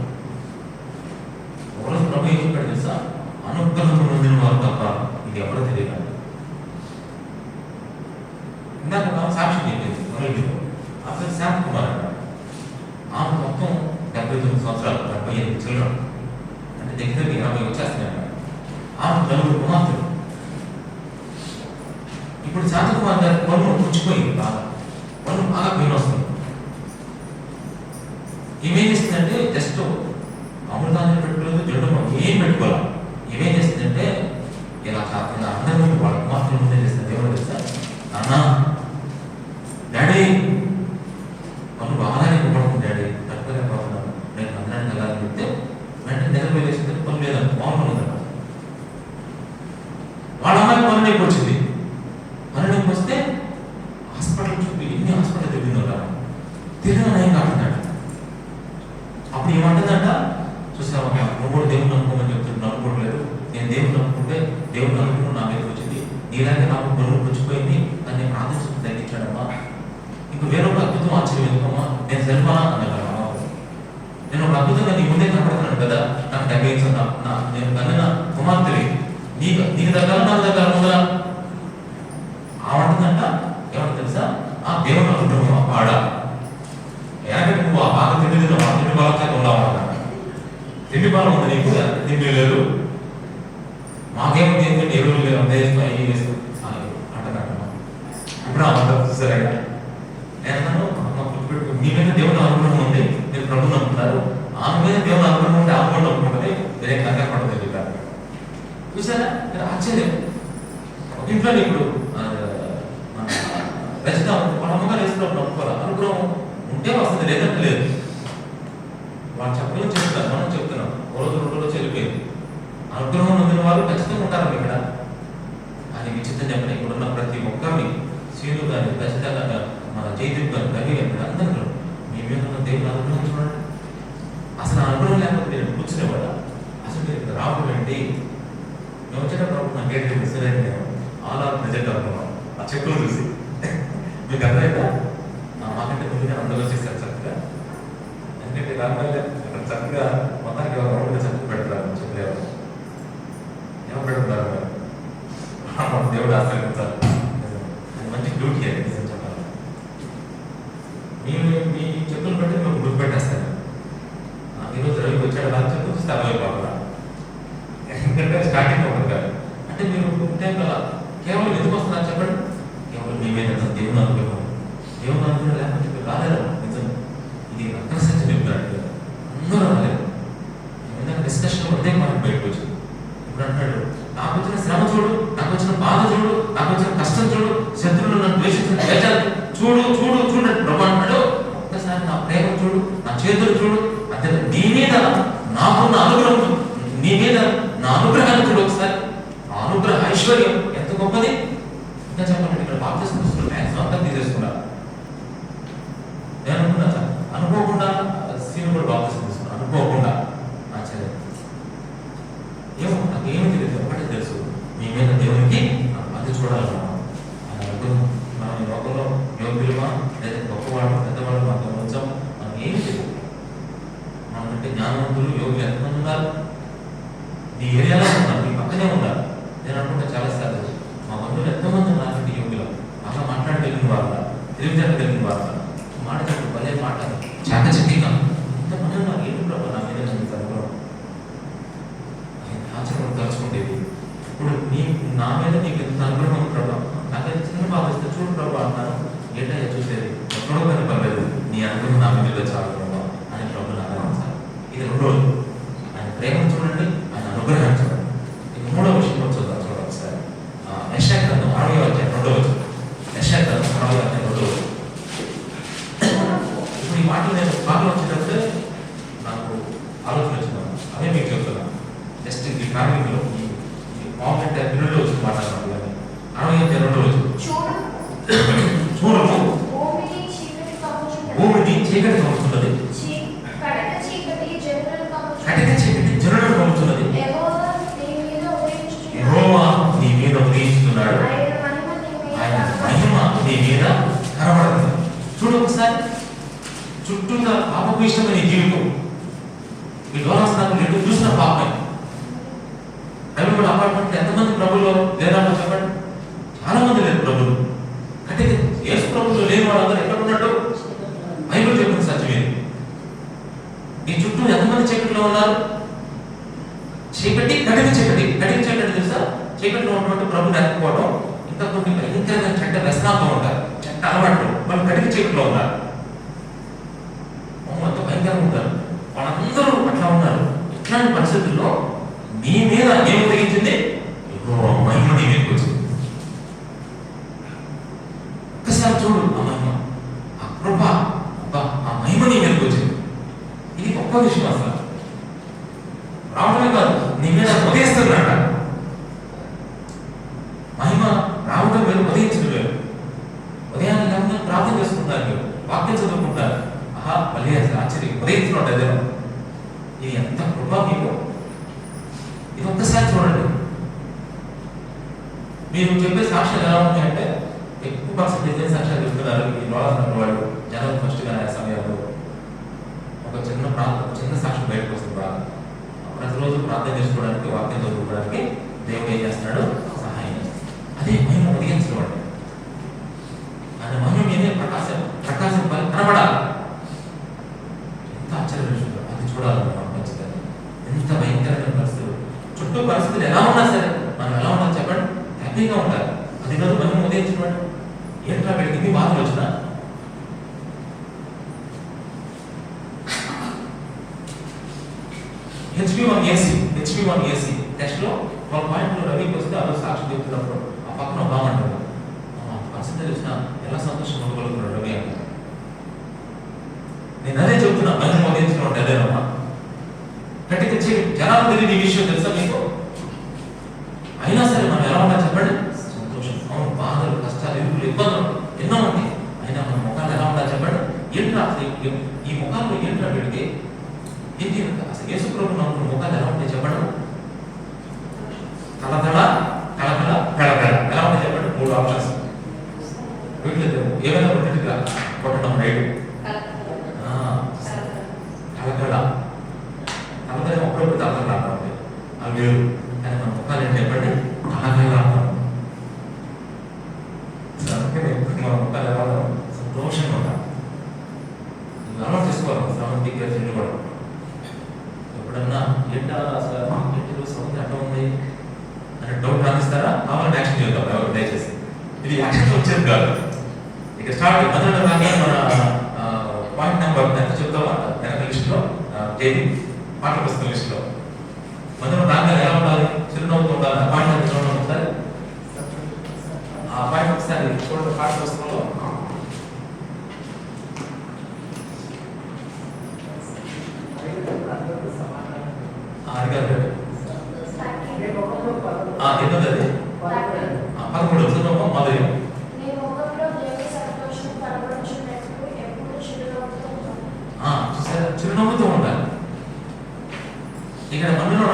ఒకరోజు ప్రభు ఏం చెప్పాడు తెలుసా? అనుగ్రహం పొందిన వారు తప్ప ఇది ఎవరో తెలియదు. ఇందాక ఒక సాక్ష్యం చెప్పింది, అసలు శాంత్ కుమార్ అంట. ఆమె మొత్తం 79 సంవత్సరాలు, 78 చిల్డ్రన్, అంటే దగ్గర 20 వచ్చేస్తున్నాయి. ఆమె 4 కుమార్తెలు. ఇప్పుడు శాంత్ కుమార్ గారి పన్ను పుచ్చిపోయింది, పన్ను బాగా పెయిన్ వస్తుంది. ఏమేం చేస్తుందంటే జస్ట్ అమృతాన్ని పెట్టుకోలేదు, జడ్డు ఏం పెట్టుకోవాలి. ఏమేం చేస్తుందంటే ఇలా అందరి ముందు వాళ్ళ కుమార్తెల ముందే చేస్తుంది. దేవుడు తెలుసా, అన్నా డాడీ పన్ను బాగానే ఇవ్వబడుతుంది డాడీ, తట్టుకోలేకపోతున్నాను, నేను అందరాన్ని వెళ్ళాలని చెప్తే వెంటనే నిలబడి వేసింది, పన్ను లేదంట, మామూలు ఉందంట. వాళ్ళ అమ్మాయి పన్ను నొప్పి వచ్చింది. పన్ను నొప్పి వస్తే హాస్పిటల్ చుట్టూ ఎన్ని హాస్పిటల్ తిరిగిందో కదా, తిరిగిన నయం కాకుండా అప్పుడు ఏమంటుందంట, చూసావా నువ్వు కూడా దేవుని నమ్ముకోమని చెప్తున్నావు, నమ్ముకోవట్లేదు, నేను దేవుని నమ్ముకుంటే దేవుని నమ్ముకుని నా మీదకి వచ్చింది, నీలాగే నాకు పన్ను పుచ్చిపోయింది, దాన్ని నేను ప్రార్థించుకుని తగ్గించాడమ్మా, ఇంక వేరొక అద్భుతం ఆశ్చర్యం ఎందుకమ్మా, నేను సరిపోనా అన్నాడు. నేను ఒక అద్భుతంగా నీ ముందే కనపడుతున్నాను కదా, నాకు 70 నేను కన్నా కుమార్తెవి, నీకు దగ్గర నాకు దగ్గర ఉందా ఆడుతుందంట. ఏమన్నా తెలుసా? ఆ దేవుడు అనుకుంటున్నావు ఆడ ఏకంటే నువ్వు ఆ బాగా తిండి తిన్నావు, ఆ తిండి బాగా ఉన్నావు, తిండి బాగా ఉంది నీకు, తిండి లేదు, మాకేమో తిండి ఎరువులు లేదు, అంత వేసుకో ఏం వేసుకో అంటున్నాడు. ఇప్పుడు అమ్మంటారు చూసారా? నేను మీ మీద దేవుని అనుగ్రహం ఉంది, మీరు ప్రభుత్వం నమ్ముతున్నారు, ఆమె మీద దేవుని అనుగ్రహం ఉంటే ఆమె కూడా నమ్ముకుంటుంది, వేరే కంగారు పడుతుంది. చూసారా? మీరు ఆశ్చర్యం. ఒక ఇంట్లో ఇప్పుడు రచిత వాళ్ళ అమ్మగారు వేసుకున్నప్పుడు నమ్ముకోవాలి, అనుగ్రహం ఉంటే వస్తుంది, లేదంటే లేదు. వాళ్ళు చెప్పడం చెప్తున్నారు, మనం చెప్తున్నాం. ఒక రోజు 2 రోజులు వెళ్ళిపోయింది. అనుగ్రహం పొందిన వాళ్ళు ఖచ్చితంగా ఉంటారు ఇక్కడ. అది విచిత్రం చెప్పండి, ఇక్కడున్న ప్రతి ఒక్కరిని, సీను కానీ, రచిత కానీ, మన జైదీప్ కానీ, రవి కానీ, అందరూ మీ మీద ఉన్న దేవుని అనుగ్రహం చూడండి. అసలు ఆ అనుగ్రహం లేకపోతే మీరు కూర్చునేవాడా? అసలు మీరు ఇక్కడ రావడం ఏంటి? మేము వచ్చేటప్పుడు నా గేట్ సరైన నేను ఆల్ ఆర్ ప్రజెంట్ అనుకున్నాం ఆ చెప్పులు చూసి. మీకు అర్థమైందా? మాకంటే ముందుగా అందరూ వచ్చేసారు చక్కగా. ఎందుకంటే రాగానే అక్కడ చక్కగా మొత్తానికి రౌండ్గా చక్కగా పెడతారు చెప్పలేరు, ఏమో పెడుతున్నారు దేవుడు ఆశ్రయించాలి. అది మంచి డ్యూటీ అది నిజం చెప్పాలి. మీ చెప్పులు పెట్టి మేము గుర్తుపెట్టేస్తాను. ఈరోజు రవి వచ్చాడు, వాళ్ళ చెప్పులు చూస్తే అర్థమైపోకుండా, ఎందుకంటే స్టార్టింగ్ ఒకటి కాదు. అంటే మీరు ఉంటే కదా కేవలం ఎందుకు వస్తున్నారు చెప్పండి? కేవలం మీ మీద దేవుని అనుగ్రహం, దేవుని అనుగ్రహం లేకపోతే మీరు రాలేరు. నిజం, ఇది అక్కడ సత్యం చెప్తాడు. అందరూ రాలేరు. ఎందుకంటే డిస్కషన్ అదే మనకు బయటకు వచ్చింది. ఇప్పుడు అంటాడు, నాకు వచ్చిన శ్రమ చూడు, నాకు వచ్చిన బాధ చూడు, నాకు వచ్చిన కష్టం చూడు, శత్రువులు నన్ను ద్వేషించిన ద్వేషాలు చూడు చూడు చూడండి ప్రభు అంటాడు. ఒక్కసారి నా ప్రేమ చూడు, నా చేతులు చూడు, అంటే నీ మీద నాకున్న అనుగ్రహం, నీ మీద నా అనుగ్రహాన్ని చూడు ఒకసారి. ఆ అనుగ్రహ ఐశ్వర్యం ఎంత గొప్పది. ఇంకా చెప్పండి, ఇక్కడ బాప్తిస్మం తీసుకున్న మ్యాక్సిమం అంతా తీసేసుకున్నారు. నేను అనుకున్నా సార్, అనుకోకుండా సీను కూడా బాప్తిస్మం తీసుకున్నాను, అనుకోకుండా. ఆశ్చర్యం. ఏమో నాకు ఏమి తెలియదు, ఒకటే తెలుసు, మీ మీద దేవునికి అది చూడాలన్నా. మనం ఈ లోకంలో యోగ్యులమా లేదా గొప్పవాళ్ళు పెద్దవాళ్ళు మాత్రం వచ్చాం, మనం ఏమి తెలియదు. మనకంటే జ్ఞానవంతులు యోగులు ఎంతమంది ఉన్నారు? మీ ఏరియాలో ఉన్నారు, మీ పక్కనే ఉన్నారు. నేను అనుకుంటే చాలాసార్లు మా బంధువులు ఎంతోమంది ఉన్నారంటే యోగులు, బాగా మాట్లాడగలిగిన వాళ్ళ, తెలివితేటగలిగిన వాళ్ళ, మాట్లాడు భలే మాట చాకచక్యంగా ఇంతమంది ఉన్నారు. ఏంటి ప్రభు నా మీద అనుగ్రహం ఆచరణ తలుచుకుంటేది. ఇప్పుడు నా మీద నీకు ఎంత అనుగ్రహం ఉంది ప్రభు, నాకైతే చిన్న భావిస్తే చూడు ప్రభు అన్నాను. ఏంటయ్యా చూసేది? ఎక్కడో కానీ పర్లేదు, నీ అనుగ్రహం నా మీద చాలు ప్రభు అని ప్రభు ఆరాధించాలి. ఇది 2 రోజులు. ఆయన ప్రేమను చూడండి, ఆయన అనుగ్రహాన్ని చూడండి. ఇక 3వ విషయం చూద్దాం. చూడండి ఒకసారి యెషయా గ్రంథం 6వ అధ్యాయం 2వ వచనం. యెషయా గ్రంథం 6వ అధ్యాయం 2వ వచనం. ఇప్పుడు ఈ మాటలు నేను బాగా వచ్చేటప్పుడే నాకు ఆలోచన వచ్చినాను, అదే మీకు చెప్తున్నాను. జస్ట్ ఈ కార్మికులు ఈ కామెంట్ పిల్లలు వచ్చి మాట్లాడుతున్నాను. కానీ 6వ అధ్యాయం 2వ వచనం. చూడము భూమిని చీకటి కమ్ముతున్నది, కటిక చీకటి జనులను కమ్ముతున్నది. యెహోవా నీ మీద ఉదయిస్తున్నాడు, ఆయన మహిమ నీ మీద కనబడుతుంది. చూడు ఒకసారి, చుట్టూగా పాపకు ఇష్టమైన జీవితం. ఈ లోనాసనాలు ఎటు చూసిన పాపమే. బైబిల్ అపార్ట్మెంట్ ఎంతమంది ప్రభులో లేరామో చెప్పండి? చాలా మంది లేరు ప్రభులు. అంటే యేసు ప్రభులు లేని వాళ్ళందరూ ఎక్కడ ఉన్నట్టు బైబిల్ చెప్పింది సత్యమే. ఈ చుట్టూ ఎంతమంది చీకటిలో ఉన్నారు? చీకటి కటిక చీకటి. కటిక చీకటి తెలుసా? చీకటిలో ఉన్నటువంటి ప్రభుని ఎత్తుకోవడం. ఇంకా కొన్ని భయంకరమైన చెడ్డ వ్యసనాలతో ఉంటారు, చెడ్డ అలవాట్లు. వాళ్ళు కటిక చీకటిలో ఉన్నారు, అంత భయంకరంగా ఉంటారు. వాళ్ళందరూ అట్లా ఉన్నారు. ఇట్లాంటి పరిస్థితుల్లో నీ మీద ఏమి తెగించింది? మహిమ నీ మీదకి వచ్చింది. ఒక్కసారి చూడు ఆ మహిమ, ఆ కృప, ఆ మహిమ నీ మీదకి వచ్చింది. ఇది గొప్ప విషయం. అసలు రావడమే కాదు, నీ మీద ఉదయిస్తున్నాడ. మహిమ రావడం వేరు, ఉదయించడం వేరు. ఉదయాన్ని లేకుండా ప్రార్థన చేసుకుంటారు, మీరు వాక్యం చదువుకుంటారు. ఆహా మళ్ళీ అసలు ఆశ్చర్యం, ఉదయించినట్టు అదే. ఇది ఎంత కృప మీకు. ఇది ఒక్కసారి చూడండి. మీరు చెప్పే సాక్ష్యాలు ఎలా ఉంటాయంటే, ఎక్కువ పర్సెంటేజ్ సాక్ష్యాలు చెప్తున్నారు ఈ లోన వాళ్ళు. జనవరి 1st ఆ సమయంలో ఒక చిన్న సాక్ష్యం బయటకు వస్తుంది. బాగా ప్రతిరోజు ప్రార్థన చేసుకోవడానికి, వాక్యం చదువుకోవడానికి దేవుడు ఏం చేస్తున్నాడు? సహాయం చేస్తాడు. అదే మహిమ ఉదయించడం. ఆయన మహిమ మీదే ప్రకాశింపాలి, కనబడాలి. ఎంత ఆశ్చర్య అది చూడాలి మనం ఖచ్చితంగా. ఎంత భయంకరమైన పరిస్థితులు, చుట్టూ పరిస్థితులు ఎలా ఉన్నా సరే మనం ఎలా ఉండాలి చెప్పండి? హ్యాపీగా ఉండాలి. అది రోజు మహిమ ఉదయించడం. ఏంట్రా వీడికి ఇన్ని బాధలు వచ్చినా హెచ్పి1ఏసీ టెస్ట్ లో 12 పాయింట్లు రవికి వస్తే అదో సాక్షి చెప్తున్నప్పుడు ఆ పక్కన బాగుంటాడు. పర్సెంటేజ్ వచ్చినా ఎలా సంతోషం ఉండగలుగుతున్నాడు రవి అంటే. నేను అదే చెప్తున్నా, మహిమ ఉదయించడం అంటే అదేనమ్మా. గట్టిగా జనాలు తెలియదు ఈ విషయం, తెలుసా మీకు? అయినా సరే మనం ఎలా ఉన్నా చెప్పండి? సంతోషం. అవును, బాధలు, కష్టాలు, ఇరుకులు, ఇబ్బందులు ఎన్నో ఉంటాయి. అయినా మన ముఖాలు ఎలా ఉండాలి చెప్పండి? ఏంట్రా ఈ ముఖాల్లో ఏంట్రా వీడికి ఏంటి అసలు యేసు ప్రభు నమ్ముకున్న ముఖాలు ఎలా ఉంటాయి చెప్పండి? తలతల, కళకళ, పెళపెళ ఎలా ఉంటాయి చెప్పండి? 3 ఆప్షన్స్. వీటిలో ఏమైనా కొట్టిగా కొట్టడం రైట్. కళకళ కళకళ అప్పుడప్పుడు తలకళ రావాలి, అవి వేరు. కానీ మన ముఖాలు ఏంటి చెప్పండి? కళకళ రావాలి. మన ముఖాలు ఎలా సంతోషంగా ఉంటాం. అలవాటు చేసుకోవాలి. శ్రవంతికి ఫ్రెండ్ కూడా ఎప్పుడన్నా ఏంటా అసలు ఏంటి సౌండ్ అట్ట ఉంది అని డౌట్ రానిస్తారా? కావాలని యాక్షన్ చేద్దాం ఎవరు దయచేసి. ఇది యాక్షన్ వచ్చేది కాదు. ఇక స్టార్ట్ మొదటి రాగా మన పాయింట్ నెంబర్ ఎంత చెప్తావా వెనక లిస్టులో తేదీ పాఠ్య పుస్తకం లిస్టులో మొదటి రాగా ఎలా ఉండాలి? చిరునవ్వుతూ ఉండాలి. ఆ పాయింట్ ఎంత చూడండి ఒకసారి. ఆ పాయింట్ ఒకసారి చూడండి పాఠ్య పుస్తకంలో. ఎన్నోది అది 13 చదువు మొదలు. చిరునవ్వుతూ ఉండాలి. ఇక్కడ మందులో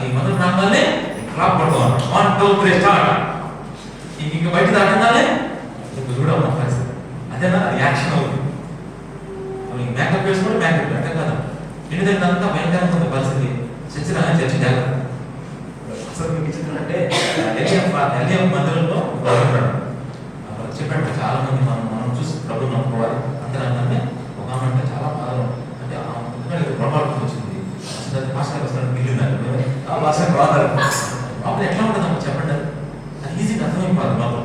ఈ మందులు రాగానే క్లాప్ పడుకోవాలి. 1 2 3 స్టార్ట్. ఇంక బయట దాటగానే ఇప్పుడు చూడమ్మా పరిస్థితి అదేనా? అది యాక్షన్ అవుతుంది. మేకప్ వేసుకుంటే మేకప్ అంటే కదా. ఇంటి దగ్గర అంతా భయంకరంగా ఉంది పరిస్థితి. చర్చ జాగ్రత్త. అసలు మీకు ఇచ్చిందంటే ఎల్ఎం మందిరంలో చెప్పండి చాలా మంది మనం చూసి ప్రభు నమ్ముకోవాలి. అందరూ అంటే ఒక ఆమె అంటే చాలా బాధలు అంటే ప్రభావం వచ్చింది. అసలు భాషకు వస్తాడు మిగిలిందండి ఆ భాషకు రాదు. అప్పుడు ఎట్లా ఉంటుందమ్మా చెప్పండి? అది ఈజీగా అర్థమైపోదు లోపల.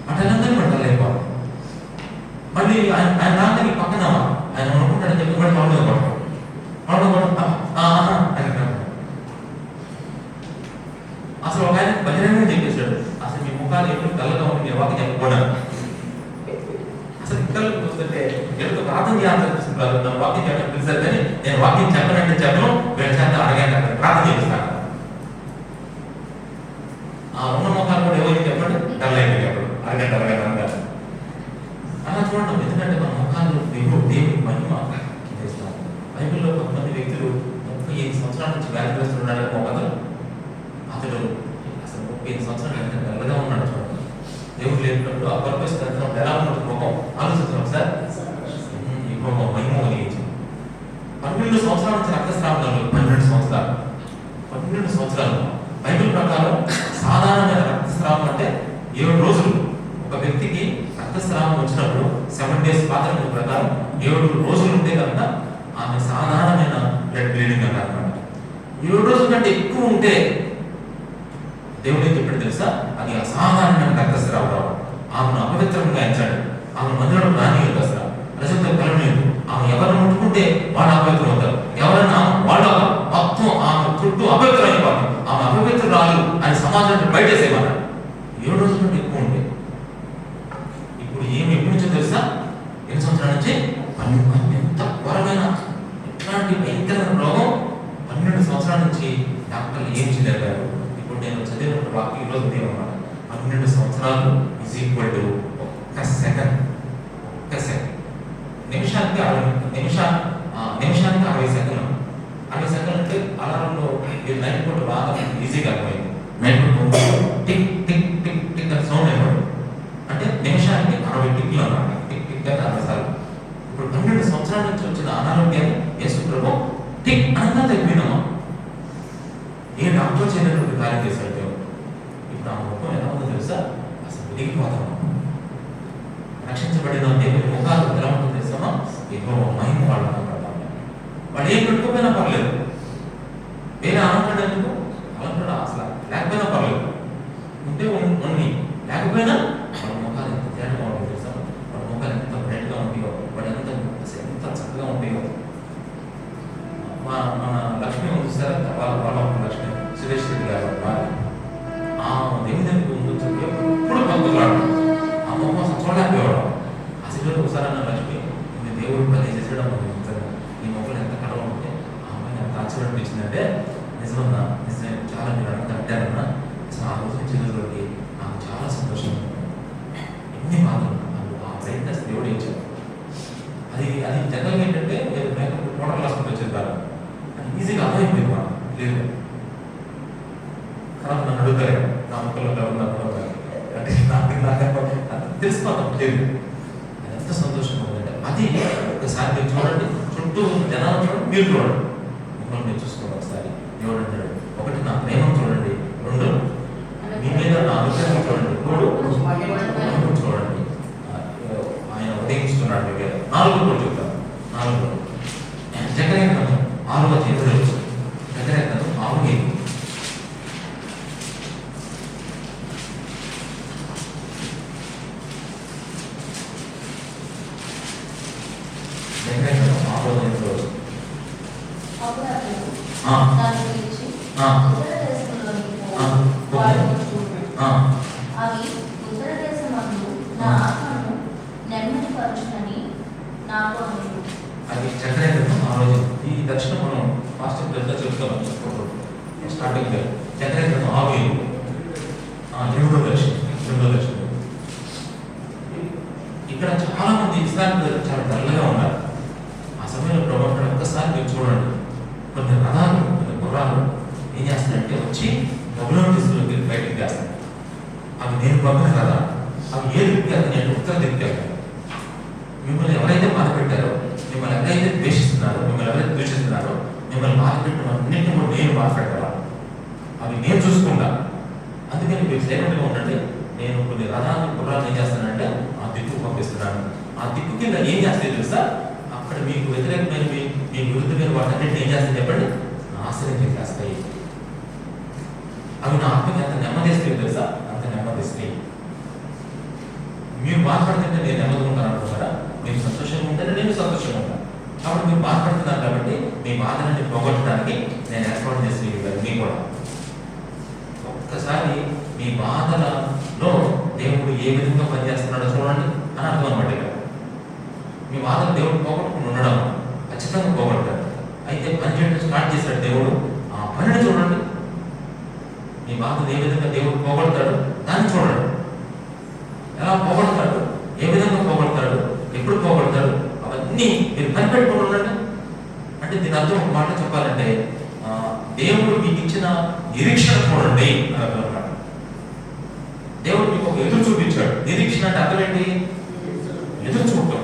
అంటే అందరినీ పట్టాలి అయిపోవాలి. మళ్ళీ ఆయన రాగానే పక్కన ఆయన అనుకుంటాడని చెప్పి మళ్ళీ మామూలుగా పడతాం. అసలు ఒక ఆయన బహిరంగంగా చెప్పేశాడు, అసలు మీ ముఖాలు ఎప్పుడు తెల్లగా ఉంది, మీరు వాకి చెప్పకూడదు. అసలు ఇతరులు చూస్తుంటే ఎప్పుడు ప్రార్థన చేయాలనిపిస్తున్నారు. నన్ను వాకింగ్ చెప్పడం పిలిచారు కానీ నేను వాకింగ్ చెప్పనంటే చెప్పను, వీళ్ళ చేత అడగాను అక్కడ ప్రార్థన చేపిస్తాను. ఆ ఉన్న ముఖాలు కూడా ఎవరికి చెప్పండి? తెల్లైంది చెప్పడు, అరగంట అలా చూడడం. ఎందుకంటే మన ముఖాలు దేవుడి మహిమ చేస్తాం. బైబిల్లో కొంతమంది వ్యక్తులు 35 సంవత్సరాల నుంచి వ్యాధిగ్రస్తులు ఒకరు. అతడు అసలు 35 సంవత్సరాలు ఎంత తెల్లగా ఉన్నాడు చూడండి. దేవుడు లేనప్పుడు ఆ పర్పస్ తగ్గినప్పుడు ఎలా ఉన్నట్టు ముఖం ఆలోచిస్తున్నాం సార్. ఇప్పుడు మహిమ కలిగించి 12 సంవత్సరాల నుంచి రక్తస్రావాలు. 12 సంవత్సరాలు బైబిల్ ప్రకారం సాధారణమైన రక్తస్రావం అంటే 7 రోజులు. ఒక వ్యక్తికి రక్తస్రావం వచ్చినప్పుడు 7 days పాత్ర ప్రకారం 7 రోజులు ఉంటే కనుక ఆమె సాధారణమైన బ్లడ్ బ్లీడింగ్ అన్నారు. 7 రోజుల కంటే ఎక్కువ ఉంటే దేవుడు ఏం చెప్పాడు తెలుసా? అది అసాధారణమైన రక్తస్రావం రావు. ఆమెను అపవిత్రంగా ఎంచాడు. ఆమె మందిరం రానియదు, అసలు ప్రజలతో కలవలేదు. ఆమె ఎవరిని ముట్టుకుంటే వాళ్ళు అపవిత్రం అవుతారు. ఎవరైనా వాళ్ళ మొత్తం ఆమె చుట్టూ అపవిత్రం అయిపోతుంది. ఆమె అపవిత్రురాలు అని సమాజాన్ని బయటేసేమన్నారు. 7 రోజుల కంటే ఎక్కువ ఉంటే. ఇప్పుడు ఎప్పటి నుంచో తెలుసా? 8 సంవత్సరాల నుంచి ఎంత ఘోరమైన ఎట్లాంటి భయంకరమైన రోగం. 12 సంవత్సరాల నుంచి డాక్టర్లు ఏం చేయలేరు. ఇప్పుడు నేను చదివినప్పుడు వాక్యం ఈరోజు అన్నమాట. 12 సంవత్సరాలు ఈజ్ ఈక్వల్ టు ఒక్క సెకండ్. నిమిషానికి 60 సెకండ్లు. 60 సెకండ్లు అంటే అలారంలో మీరు నైట్ పూట బాగా ఈజీగా అయిపోయింది. నైట్ పూట టిక్ టిక్ టిక్ టిక్ అని సౌండ్ అయిపోయింది. అంటే నిమిషానికి 60 టిక్లు అన్నమాట. టిక్ టిక్ అని 60 సార్లు. ఇప్పుడు 12 సంవత్సరాల నుంచి వచ్చిన అనారోగ్యాన్ని యేసు ప్రభు టిక్ అనగా తగ్గిపోయినామా? ఏ డాక్టర్ ఎవరితో చేయనటువంటి కార్యం చేశాడు దేవుడు. ఇప్పుడు ఆ ముఖం ఎలా ఉందో తెలుసా? అసలు వెలిగిపోతాం. రక్షించబడిన దేవుని ముఖాలు ఎలా ఉంటుందో తెలుసామా? ఎక్కువ మహిమ వాళ్ళు కనపడతాం. వాళ్ళు ఏం పెట్టుకోపోయినా పర్లేదు, వేరే అలంకరణ ఎందుకు? అలంకరణ అసలు లేకపోయినా పర్లేదు, ఉంటే ఉన్ని లేకపోయినా వాళ్ళ ముఖాలు ఎంత తేటగా ఉంటాయో తెలుసామా? వాళ్ళ ముఖాలు ఎంత బ్రైట్గా ఉంటాయో, వాళ్ళు ఎంత చక్కగా ఉంటాయో. మన లక్ష్మి ఉంది సార్, వాళ్ళ లక్ష్మి సురేష్ రెడ్డి గారు వారు ఆ దేవుని ముందు ఎప్పుడు భక్తులాడు, ఆ ముఖం అసలు చూడలేకపోయాడు. అసలు ఒకసారి అన్న లక్ష్మి నేను దేవుడు పని చేసేయడం ఈ మొక్కలు ఎంత కడవ ఉంటే ఆ అమ్మాయిని ఎంత ఆశ్చర్యం అనిపించిందంటే, నిజమన్నా నిజమే, చాలా మీరు అంటారన్నా. అసలు ఆ రోజు నుంచి రోజులకి నాకు చాలా సంతోషంగా ఉంది. ఎన్ని బాధలు ఆ బ్రైట్నెస్ దేవుడు ఇచ్చాడు. అది జనరల్గా ఏంటంటే మేకప్ మోడల్ రాసుకుంటూ వచ్చేది కాదు, అది ఈజీగా అర్థమైపోయింది. మనం లేదు తర్వాత నన్ను అడుగుతారు నా ముక్కలో అంటే నాకు తెలుసుకోవడం లేదు. అది ఎంత సంతోషంగా ఉందంటే అది ఒకసారి మీరు చూడండి, చుట్టూ జనాలు చూడండి, మీరు చూడండి, మిమ్మల్ని మీరు చూసుకోండి ఒకసారి. దేవుడు అంటాడు, ఒకటి నా ప్రేమను చూడండి, రెండు మీ మీద నా అనుగ్రహం చూడండి, మూడు చూడండి ఆయన ఉదయిస్తున్నాడు మీ మీద, నాలుగు కూడా చూద్దాం. నాలుగు జకర్యా గ్రంథం 6వ అధ్యాయం, జకర్యా గ్రంథం 6:8. అవి ఉత్తర దేశమందు నా ఆత్మను నెమ్మదిపరచునని నాకు అనుకుంటు. అది చక్రయ గ్రంథం 6. ఈ దర్శనం మనం పాస్టర్ ప్లేస్లో చెప్తాం స్టార్టింగ్. చక్రయ గ్రంథం 6 రెండో దర్శనం. ఇక్కడ చాలా మంది ఇస్లాం చాలా డల్గా ఉన్నారు. ఆ సమయంలో ప్రభావం ఒక్కసారి మీరు చూడండి, కొన్ని రథాలు కొన్ని గుర్రాలు ఏం చేస్తారంటే వచ్చి బబులోను తీసుకుని బయటికి చేస్తాయి. అవి నేను పంపిన కదా, అవి ఏ దిక్కు వెళ్తాయి? ఉత్తర దిక్కు వెళ్తాయి. మిమ్మల్ని ఎవరైతే బాధ పెట్టారో, మిమ్మల్ని ఎవరైతే ద్వేషిస్తున్నారో, మిమ్మల్ని ఎవరైతే దూషిస్తున్నారో, మిమ్మల్ని బాధ పెట్టిన అన్నింటినీ కూడా నేను బాధ పెట్టాలా, అవి నేను చూసుకుంటా. అందుకని మీరు సైలెంట్గా ఉండండి. నేను కొన్ని రథాన్ని గుర్రాలు ఏం చేస్తానంటే ఆ దిక్కు పంపిస్తున్నాను. ఆ దిక్కు కింద ఏం చేస్తాయి తెలుసా? అక్కడ మీకు వ్యతిరేకమైన మీ విరుద్ధమైన వాటన్నింటినీ ఏం చేస్తాయి చెప్పండి? నాశనం చేసేస్తాయి. అవి నా ఆత్మకి ఎంత నెమ్మదిస్తాయి తెలుసా? అంత నెమ్మదిస్తాయి. మీరు బాధపడుతుంటే నేను నెమ్మదిగా ఉంటాను అనుకుంటారా? మీరు సంతోషంగా ఉంటేనే నేను సంతోషంగా ఉంటాను. కాబట్టి మీరు బాధపడుతున్నారు కాబట్టి మీ బాధలని పోగొట్టడానికి నేను ఏర్పాటు చేసి ఇవన్నీ కూడా. ఒక్కసారి మీ బాధలలో దేవుడు ఏ విధంగా పనిచేస్తున్నాడో చూడండి అని అర్థం అనమాట. ఇక్కడ మీ బాధలు దేవుడు పోగొట్టుకుని ఉండడం ఖచ్చితంగా పోగొట్టాడు. అయితే పని చేయడం స్టార్ట్ చేశాడు దేవుడు. ఆ పనిని చూడండి. మీ బాధలు ఏ విధంగా దేవుడు పోగొడతాడు దాన్ని చూడండి. ఎలా పోగొడతాడు, ఏ విధంగా పోగొడతాడు, ఎప్పుడు పోగొడతాడు, అవన్నీ మీరు కనిపెట్టుకుని ఉండండి. అంటే దీని అర్థం ఒక మాట చెప్పాలంటే దేవుడు మీకు ఇచ్చిన నిరీక్షణ చూడండి అని అర్థం అన్నమాట. దేవుడు మీకు ఒక ఎదురు చూపించాడు. నిరీక్షణ అంటే అర్థం ఏంటి? ఎదురు చూడటం.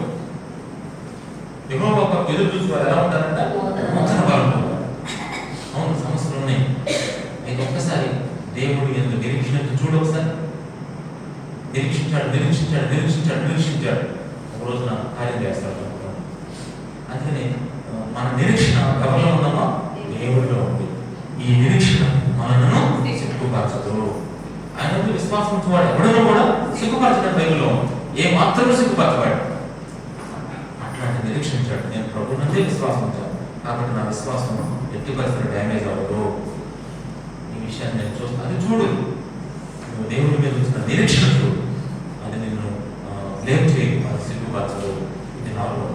యెహోవా ఎదురు చూసేవారు ఎలా ఉంటారంట? నూతన బలం. అవును, సమస్యలు ఉన్నాయి. అయితే ఒక్కసారి దేవుడు ఎందుకు నిరీక్షణ చూడు. ఒకసారి నిరీక్షించాడు. ఒక రోజున కార్యం చేస్తాడు. అందుకని మన నిరీక్షణ ఎవరిలో ఉందమ్మా? దేవుడిలో ఉంది. ఈ నిరీక్షణ మనను సిగ్గుపరచదు. ఆయన విశ్వాసం వాడు ఎవడో కూడా సిగ్గుపరచడం బైబిల్లో ఏ మాత్రమే సిగ్గుపరచబడు. అట్లాంటి నిరీక్షించాడు. నేను ప్రభు నుండి విశ్వాసం ఉంచాను కాబట్టి నా విశ్వాసం ఎట్టి పరిస్థితులు డ్యామేజ్ అవ్వదు. ఈ విషయాన్ని నేను చూస్తాను. అది చూడు, నువ్వు దేవుడి మీద చూసిన నిరీక్షణ చూడు. అది నిన్ను బ్లేమ్ చేయదు, అది సిగ్గుపరచదు. ఇది నాలుగు.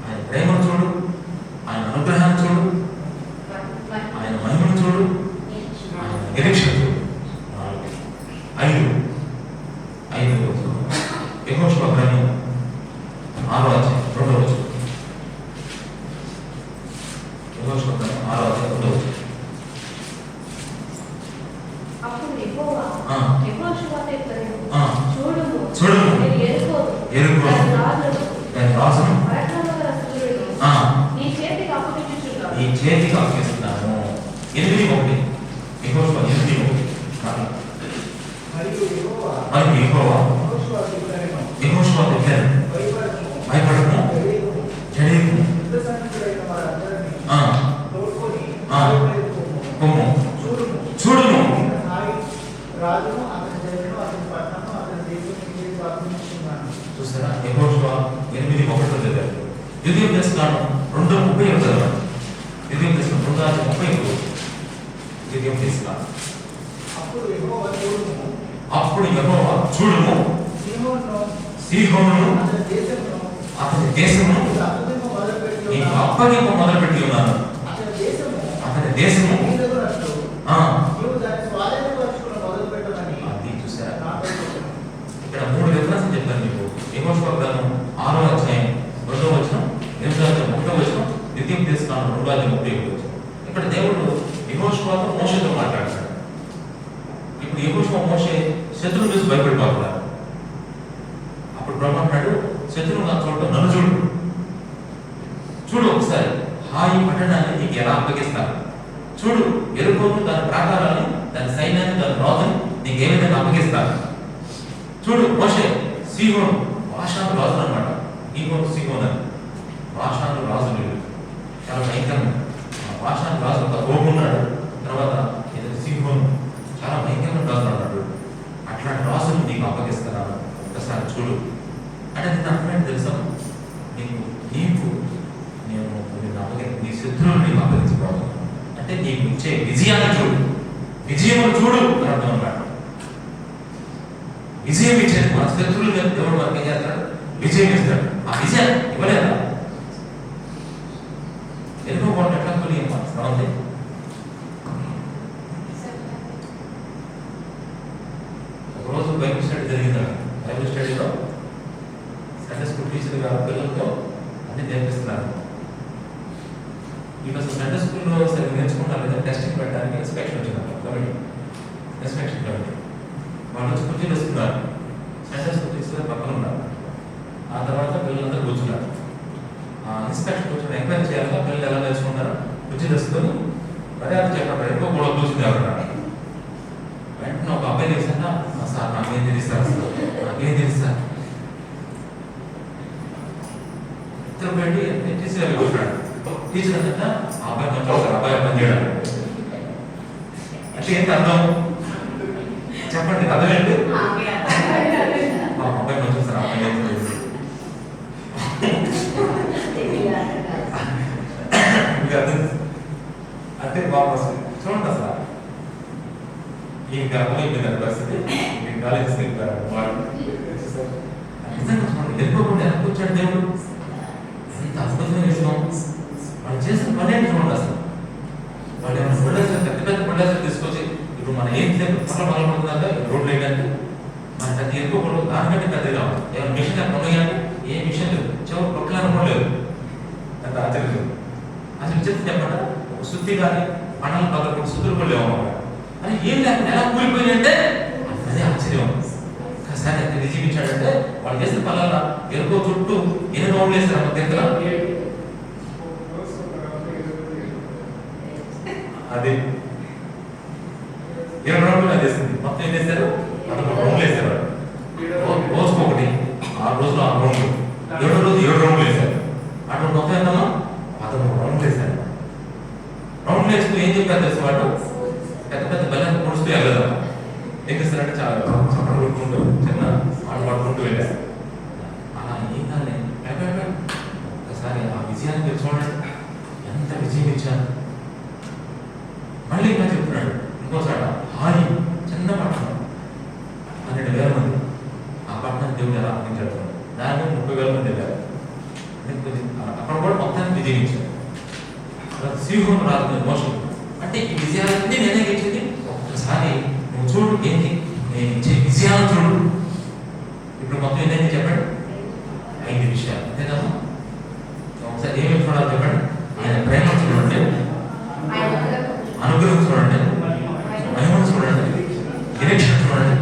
ఆయన ప్రేమను చూడు, ఆయన అనుగ్రహాన్ని చూడు, ఆయన మహిమను చూడు, ఆయన నిరీక్షణ చూడు. 5 యెహోషువ గ్రంథం 6వ అధ్యాయం 2వ వచనం. యెహోషువ గ్రంథం 6వ అధ్యాయం 2వ వచనం. అప్పుడు యెహోవా యెహోషువతో ఇట్లనెను, చూడుము నేను యెరికో దాని రాజును పరాక్రమగల సూర్యుడు నీ చేతికి అప్పగించుచున్నాను. 8:1 యెహోషువ 8:1 మరియు యెహోవా యెహోషువ దగ్గర భయపడము జడియము యుద్ధ సన్నిధులైన వారందరినీ ఆ తోడ్కొని ఆ. కొమ్ము చూడుము హాయి రాజును అతని జనులను అతని పట్టణము అతని దేశం నీకు అప్పగించుకున్నాను. చూసారా యెహోషువ 8:1 చదివారు. ద్వితీయ దశకాండం 2:30 చదవండి. ద్వితీయ దశకాండం 2:30 ద్వితీయ దశకాండం. అప్పుడు యెహోవా చూడుము సీహోనును అతని దేశమును నీకు అప్పగింపు మొదలుపెట్టి ఉన్నాను. అతని దేశము అది చూసారా ఇక్కడ 3 రిఫరెన్స్ చెప్పాను మీకు. యెహోషువ గ్రంథం 6వ అధ్యాయం 2వ వచనం, 8వ అధ్యాయం 1వ వచనం, ద్వితీయ దశకాండం 2వ అధ్యాయం 31వ వచనం. ఇక్కడ దేవుడు యెహోషువతో మోషేతో మాట్లాడతాడు. ఇప్పుడు యెహోషువ మోషే శత్రువుని చూసి భయపడిపోతున్నాడు. అప్పుడు ప్రభు అంటాడు, శత్రువు నా చూడటం నన్ను చూడు ఒకసారి హాయి పట్టణాన్ని నీకు ఎలా అప్పగిస్తాను చూడు, ఎరుకోను దాని ప్రాకారాన్ని దాని సైన్యాన్ని దాని రాజుని నీకు ఏ విధంగా అప్పగిస్తాను చూడు. మోషే సీహోను భాషాను రాజులు అనమాట. సీహోన్ అని భాషాను రాజు వీడు చాలా భయంకరం. భాషాను రాజు ఒక కోపున్నాడు. తర్వాత సీహోను చాలా భయంకరమైన రాజు అన్నాడు. అట్లాంటి రాజును నీకు అప్పగిస్తున్నాను, ఒకసారి చూడు అంటే నేను అర్థమైంది తెలుసా, నీకు నేను నీ శత్రువులు నీకు అప్పగించుకోవాలి అంటే నీకు ఇచ్చే విజయాన్ని చూడు, విజయమును చూడు అని అర్థం అన్నాడు. విజయం ఇచ్చేది మన శత్రువులు దేవుడు మనకి ఏం చేస్తాడు, విజయం ఇస్తాడు. ఆ విజయం ఇవ్వలేదా? ఎన్నుకోకుండా ఎట్లా కొని ఉంది. ఒకరోజు బైబిల్ స్టడీ జరిగిందా? బైబిల్ స్టడీలో సండే స్కూల్ టీచర్ గారు పిల్లలతో అన్ని నేర్పిస్తున్నారు. ఈరోజు సండే స్కూల్లో సరిగ్గా నేర్చుకుంటారు లేదా టెస్టింగ్ పెట్టడానికి ఇన్స్పెక్షన్ వచ్చింది కమిటీ, ఇన్స్పెక్షన్ కమిటీ. వాళ్ళు వచ్చి కుర్చీలు వేసుకున్నారు. సండే స్కూల్ టీచర్ పక్కన ఉన్నారు. ఆ తర్వాత పిల్లలందరూ కూర్చున్నారు. ఇన్స్పెక్షన్ కూర్చొని ఎంక్వైరీ చేయాలి పిల్లలు ఎలా నేర్చుకుంటారు. కుర్చీలు వేసుకొని మర్యాద చెప్పారు, ఎక్కువ కూడా కూర్చుంది ఎవరన్నారు. వెంటనే ఒక అబ్బాయి చేశాక, సార్ నాకేం తెలుస్తారు, నాకేం తెలుస్తారు ఇద్దరు పెట్టి టీచర్ కూర్చున్నాడు. టీచర్ అంటే ఆ అబ్బాయి మంచి వస్తారు, అబ్బాయి పని చేయడం అంటే ఏంటి అర్థం చెప్పండి, అర్థం ఏంటి? అబ్బాయి మంచి వస్తారు, అబ్బాయి ఏం తెలుసు అంటే బాబు వస్తుంది చూడండి. అసలు ఇంకా అర్థమైపోయింది పరిస్థితి. కాలేజ్ వాడు నిజంగా చూడండి, ఎదుర్కోకుండా ఎలా కూర్చోండి దేవుడు, ఎంత అద్భుతమైన విషయం. వాళ్ళు చేసిన పని ఏంటి చూడండి. అసలు వాళ్ళు ఏమైనా పొల్లేసారు, పెద్ద పెద్ద పొల్లేసారు తీసుకొచ్చి ఇప్పుడు మన ఏం లేదు పట్ల బలపడుతుందంటే రోడ్లు వేయడానికి మనకి అది ఎదుర్కోకూడదు. దానికంటే పెద్ద రావాలి. ఏమైనా మిషన్ ఎక్కడ ఉన్నాయంటే ఏ మిషన్ లేదు, చివరి ప్రొక్కలు కూడా లేదు. అంత ఆశ్చర్యం. అసలు చెప్తే చెప్పండి, ఒక శుద్ధి కానీ పంటలు పదకొండు శుద్ధులు కూడా లేవు అని ఏం లేకుండా ఎలా కూలిపోయినంటే అదే ఆశ్చర్యం. సరే ఎంత నిజీవించాడంటే వాళ్ళు చేసిన పనుల ఎరుకో చుట్టూ ఎన్ని రౌండ్లు వేస్తారు అమ్మ దగ్గర అది 20 రౌండ్లు అది వేసింది. మొత్తం ఏం చేశారు, 11 రౌండ్లు వేసారు. రోజుకు ఒకటి, 6 రోజులు 6 రౌండ్లు, 7 రోజు 7 రౌండ్లు వేశారు. అటు మొత్తం ఎంతమా 11 రౌండ్లు వేశారు. రౌండ్లు వేస్తూ ఏం చెప్పారు తెలుసు, వాళ్ళు పెద్ద పెద్ద బెల్లం పొడుస్తూ వెళ్ళదాం ఎక్కిస్తారంటే చాలా చప్పట్లు కొట్టుకుంటూ చిన్న ఆట పడుకుంటూ వెళ్ళారు. అలా ఏం కాలే ఒకసారి ఆ విజయాన్ని మీరు చూడండి, ఎంత విజయం ఇచ్చారు. మళ్ళీ ఇంకా చెప్తున్నాడు ఇంకోసారి హాయి చిన్న పట్టణం 12,000 మంది. ఆ పట్టణం దేవుడు ఎలా అప్పగించాడు, దాని 30,000 మంది వెళ్ళారు. అక్కడ కూడా మొత్తాన్ని విజయం ఇచ్చారు. సీహోను రాజు మోసం అంటే ఈ విజయాలన్నీ నేనే గెలిచింది. ఒక్కసారి నువ్వు చూడు, ఏంటి నేను ఇచ్చే విజయాలు చూడు. ఇప్పుడు మొత్తం ఏంటంటే చెప్పండి, 5 విషయాలు అంతేనమ్మా. ఒకసారి ఏమేమి చూడాలి చెప్పండి. ఆయన ప్రేమ చూడండి, అనుగ్రహం చూడండి, మహిమను చూడండి, నిరీక్షణ చూడండి,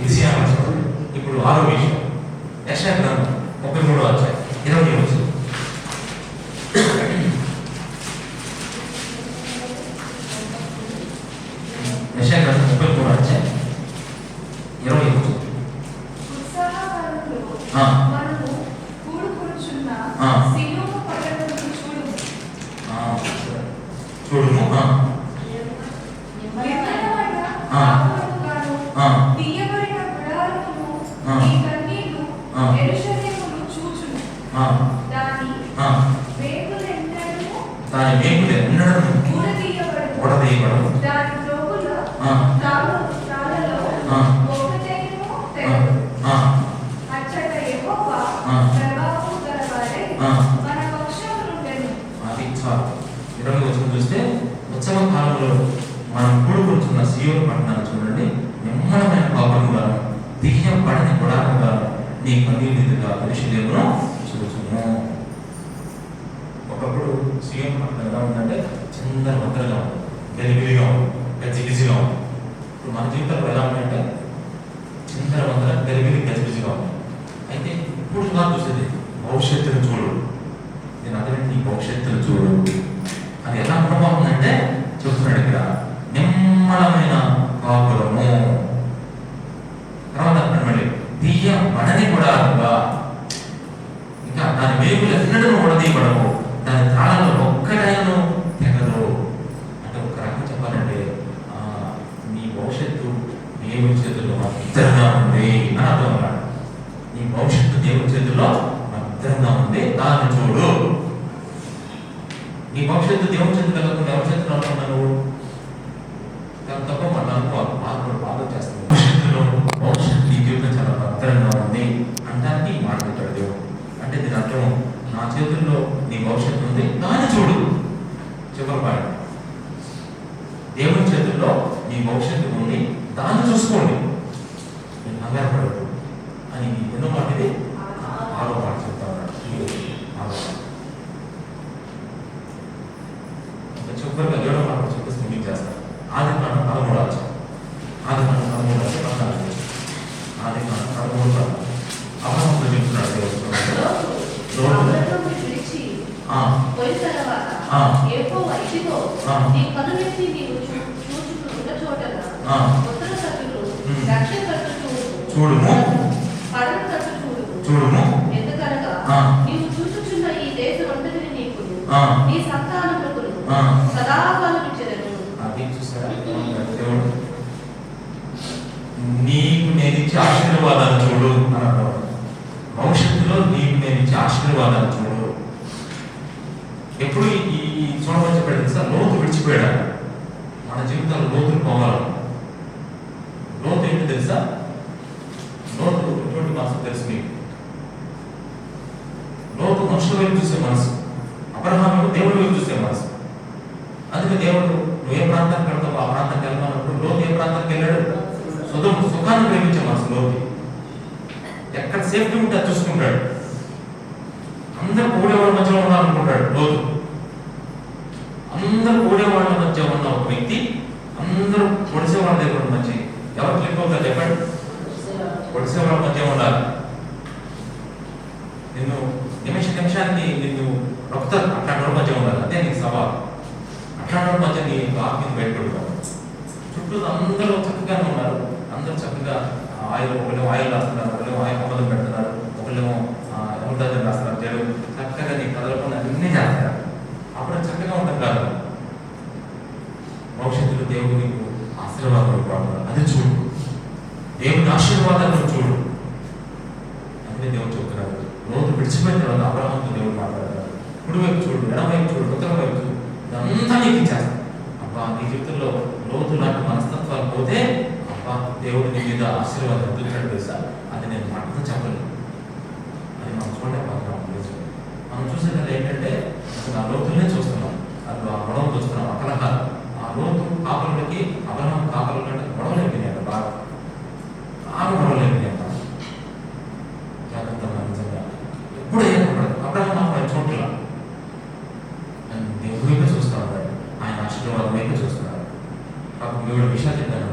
విజయాలను చూడండి. ఇప్పుడు 6వ విషయం యెషయా గ్రంథం 33వ అధ్యాయం 20వ వచనం. వారి త్రోవుల్లో ఆ. త్రాళ్ళలో ఆ. ఒక్కటేమో తెగదు. ఆ. అచ్చట యెహోవా ఆ. ప్రభావము గలవాడై ఆ. మన పక్షమునుండెను. అది చాలు. 20వ వచనం చూస్తే ఉత్సవ కాలంలో మనం కూడుకుంటున్న సీయోను పట్టణాన్ని చూడండి. నిమ్మలమైన పాపముగా తీయబడని గుడారముగా నీ కన్నీళ్ళుగా పరిశీలనను చూచును. ఒకప్పుడు సీఎం పట్టణం ఎలా ఉందంటే చిందర వందరగా ఉంది, గలిబిలిగా ఉంది, గజిబిజిగా ఉంది. ఇప్పుడు మన జీవితంలో ఎలా ఉందంటే చిందర వందర గలిబిలి గజిబిజిగా ఉంది. అయితే ఇప్పుడు కాదు చూసేది, భవిష్యత్తును చూడు. నేను అదే నీ భవిష్యత్తును చూడు అది ఎలా ఉండబోతుందంటే చెప్తున్నాడు ఇక్కడ, నిమ్మలమైన కాపురము. తర్వాత మళ్ళీ తీయబడని గుడారముగా, ఇంకా దాని వేగులు ఎన్నడూ ఉడదీయబడవు, దాని తాళాలు ఒక్కడైనా తెగదు. అంటే ఒక రకంగా చెప్పాలంటే నీ భవిష్యత్తు దేవుని చేతుల్లో భద్రంగా ఉంది అని అర్థం అన్నాడు. నీ భవిష్యత్తు దేవుని చేతుల్లో భద్రంగా ఉంది, దాన్ని చూడు. నీ భవిష్యత్తు దేవుని చేతులు కాకుండా ఎవరి చేతుల్లో అనుకున్నావు? తప్ప మనం బాధ చేస్తాం. భవిష్యత్తు నీ జీవితం చాలా భద్రంగా ఉంది అంటానికి మాట పెట్టాడు దేవుడు. అంటే దీని అర్థం, నా చేతుల్లో నీ భవిష్యత్తు ఉంది, దాన్ని చూడు. చివరి పాయింట్, దేవుని చేతుల్లో నీ భవిష్యత్తు ఉంది, దాన్ని చూసుకోండి. నేను కంగారపడదు అని ఎన్నో మాట ఇది 6వ మాట చెప్తా ఉన్నాడు. చివరిగా 7వ మాట చెప్పేసి ముగింపు చేస్తాను. ఆదికాండం 13వ అధ్యాయం. ఆదికాండం 13వ అధ్యాయం. ఆదికాండం 13వ అధ్యాయం. అబ్రహాముతో చెప్తున్నాడు దేవుడు. అబ్రహామును పిలిచి పోయిన తరువాత యెహోవా ఇదిగో నీ కనులెత్తి నీవు చూచుచున్న చోటన ఉత్తర తట్టును దక్షిణ తట్టు చూడుము, పడమ తట్టు చూడుము. ఎందుకనగా నీవు చూచుచున్న ఈ దేశమంతటిని నీకు నీ సంతానములకు సదాకాలం ఇచ్చెదను. అది చూసారా దేవుడు, నీకు నేను ఇచ్చే ఆశీర్వాదాలు చూడు అని అన్నాడు. భవిష్యత్తులో నీకు నేను ఇచ్చే ఆశీర్వాదాలు చూడు. ఎప్పుడు ఈ చూడమని చెప్పాడు తెలుసా? లోతు విడిచిపోయాడు. మన జీవితంలో లోతులు పోవాలి. లోతు ఏంటి తెలుసా? లోతు ఎటువంటి మనసు తెలుసు మీకు? లోతు మనుషుల వైపు చూసే మనసు, అబ్రహాము దేవుడి వైపు చూసే మనసు. అందుకే దేవుడు నువ్వు ఏ ప్రాంతానికి వెళ్తావు ఆ ప్రాంతానికి వెళ్ళమన్నప్పుడు లోతు ఏ ప్రాంతానికి వెళ్ళాడు? సుఖాన్ని ప్రేమించే మనసు లోతు. ఎక్కడ సేఫ్టీ ఉంటే అది చూసుకుంటాడు. అందరూ కూడేవాళ్ళ మధ్యలో ఉండాలనుకుంటాడు లోతు. అందరూ కూడేవాళ్ళ మధ్య ఉన్న ఒక వ్యక్తి అందరూ పొడిసేవాళ్ళ దగ్గర మధ్య ఎవరు క్లిక్ అవుతారు చెప్పండి? పొడిసేవాళ్ళ మధ్య ఉండాలి. నిన్ను నిమిషానికి నిన్ను రొక్తారు, అట్లాంటి మధ్య ఉండాలి. అదే నీకు సవాల్. అట్లాంటి మధ్య నీ ఆత్మీయ బయటపడతావు. చుట్టూ అందరూ చక్కగానే ఉన్నారు, అందరూ చక్కగా ఒకళ్ళు ఆయిల్ రాస్తున్నారు, ఒకళ్ళు అబద్ధం పెడుతున్నారు, ఒకళ్ళేమో ఎవరి రాస్తున్నారు, జడు చక్కగా నీ కదలకుండా అన్నీ చేస్తారు. అప్పుడు చక్కగా ఉంటాం కాదు. భవిష్యత్తులో దేవుడు నీకు ఆశీర్వాదాలు పడుతున్నారు, అది చూడు. దేవుని ఆశీర్వాదాలను చూడు. అందుకే దేవుడు చెప్తున్నారు, రోజు విడిచిపోయిన తర్వాత అబ్రహాముతో దేవుడు మాట్లాడతారు. కుడివైపు చూడు, ఎడమవైపు చూడు, ఉత్తర వైపు చూడు, ఇదంతా నీకు ఇచ్చేస్తాను. అబ్బా నీ జీవితంలో లోతు లాంటి మనస్తత్వాలు పోతే అబ్బా దేవుడు నీ మీద ఆశీర్వాదం ఎందుకంటే తెలుసా? అది నేను మాటతో చెప్పలేదు. అది మనం చూడలేకపోతున్నాం. మనం చూసేది ఏంటంటే అసలు ఆ లోతులనే చూస్తున్నాం, అది ఆ గొడవలు చూస్తున్నాం, అకలహాలు. ఆ లోతు కాపలకి అబ్రహాము కాపల కంటే గొడవలు అయిపోయినాయి బాగా గొడవలు అయిపోయినాయి. జాగ్రత్తగా నిజంగా ఎప్పుడు ఏర్పడదు. అబ్రహాము ఆయన చోట్ల దేవుడి వైపు చూస్తూ ఉంటాడు, ఆయన ఆశీర్వాదం వైపు చూస్తున్నాడు. కాబట్టి దేవుడు విషయాలు చెప్పాను.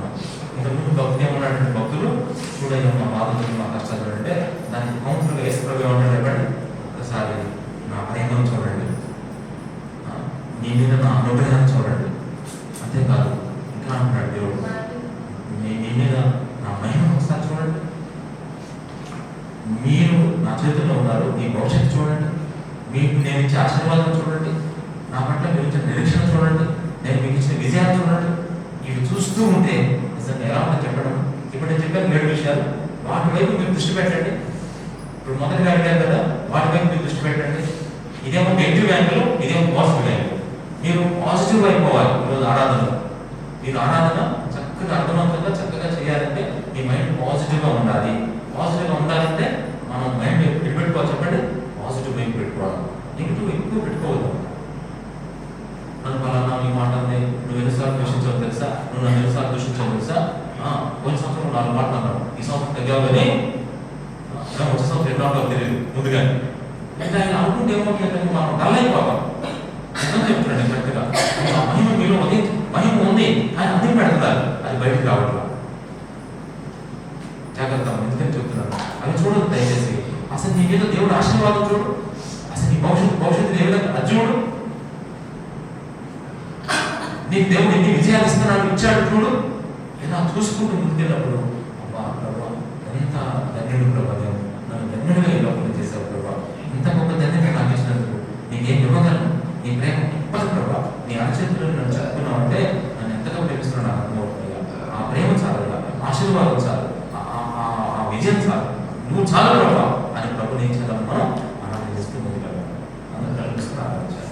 ఇంతకుముందు భక్తులు ఏమన్నాడంటే, భక్తులు చూడయ్యా మా బాధలు మా కష్టాలు అంటే దానికి కౌంటర్గా వేసుకోవడం ఏమన్నాడు చెప్పండి? ఒకసారి నా ప్రేమను చూడండి, నీ మీద నా అనుగ్రహాన్ని చూడండి. అంతేకాదు ఇంకా అంటున్నాడు దేవుడు, నీ మీద నా మహిమను ఒకసారి చూడండి. మీరు నా చేతుల్లో ఉన్నారు, మీ భవిష్యత్తు చూడండి, మీకు నేను ఇచ్చే ఆశీర్వాదం చూడండి, నా పట్ల మీరు ఇచ్చిన నిరీక్షణ చూడండి, నేను మీకు ఇచ్చిన విజయాన్ని చూడండి. ఇవి చూస్తూ ఉంటే నిజంగా ఎలా ఉందో చెప్పడం. ఇప్పుడు నేను చెప్పాను 7 విషయాలు, వాటి వైపు మీరు దృష్టి పెట్టండి. ఇప్పుడు మొదటిగా అడిగారు కదా, వాటి వైపు మీరు దృష్టి పెట్టండి. ఇదేమో నెగిటివ్ యాంగిల్, ఇదేమో పాజిటివ్ యాంగిల్. మీరు పాజిటివ్ అయిపోవాలి ఈరోజు ఆరాధనలో. మీరు ఆరాధన చక్కగా అర్థవంతంగా చక్కగా చేయాలంటే మీ మైండ్ పాజిటివ్గా ఉండాలి. పాజిటివ్గా ఉండాలంటే మనం మైండ్ ఎప్పుడు పెట్టుకోవాలి చెప్పండి, పాజిటివ్ మైండ్ పెట్టుకోవాలి. నెగిటివ్ ఎక్కువ పెట్టుకోవద్దు. నన్ను పలానా ఈ మాట ఉంది, నువ్వు ఎన్నిసార్లు దూషించావు తెలుసా, నువ్వు నన్ను ఎన్నిసార్లు దూషించావు తెలుసా, పోయిన సంవత్సరం 4 మాటలు అన్నావు, ఈ సంవత్సరం తగ్గావు కానీ వచ్చే సంవత్సరం ఎట్లా తెలియదు ముందుగానే. అయితే ఆయన అనుకుంటే ఏమవుతుందంటే మనం డల్ అయిపోతాం. నిజం చెప్తున్నాడు కరెక్ట్గా. మహిమ మీలో ఉంది, మహిమ ఉంది, ఆయన అన్ని పెడుతున్నారు, అది బయటకు రావట్లేదు. జాగ్రత్త, ఎందుకని చెప్తున్నాను అవి చూడదు దయచేసి. అసలు నీ మీద దేవుడు ఆశీర్వాదం చూడు, అసలు నీ భవిష్యత్తు ఏ విధంగా అది చూడు. నీకు దేవుడు ఎన్ని విజయాలు ఇస్తున్నాడు, ఇచ్చాడు చూడు. ఇలా చూసుకుంటూ ముందుకెళ్ళినప్పుడు అబ్బా ప్రభా ఎంత ధన్యుడు ప్రభా, నన్ను ధన్యుడిగా ఈ లోపల చేసావు ప్రభా, ఇంత గొప్ప ధన్యత నాకు ఇచ్చినందుకు నీకేం ఇవ్వగలను, నీ ప్రేమ ఇవ్వదు ప్రభా, నీ అరచేతులను నన్ను చెప్పుకున్నావు అంటే నన్ను ఎంతగా ప్రేమిస్తున్నావు నాకు అర్థమవుతుంది. ఆ ప్రేమ చాలు, ఆశీర్వాదం చాలు, ఆ విజయం చాలు, నువ్వు చాలు ప్రభా అని ప్రభు నేను చేద్దాం మనం ఆరాధన చేస్తూ ముందుకెళ్ళాలి. అందరూ కనిపిస్తున్న ఆరాధించాలి.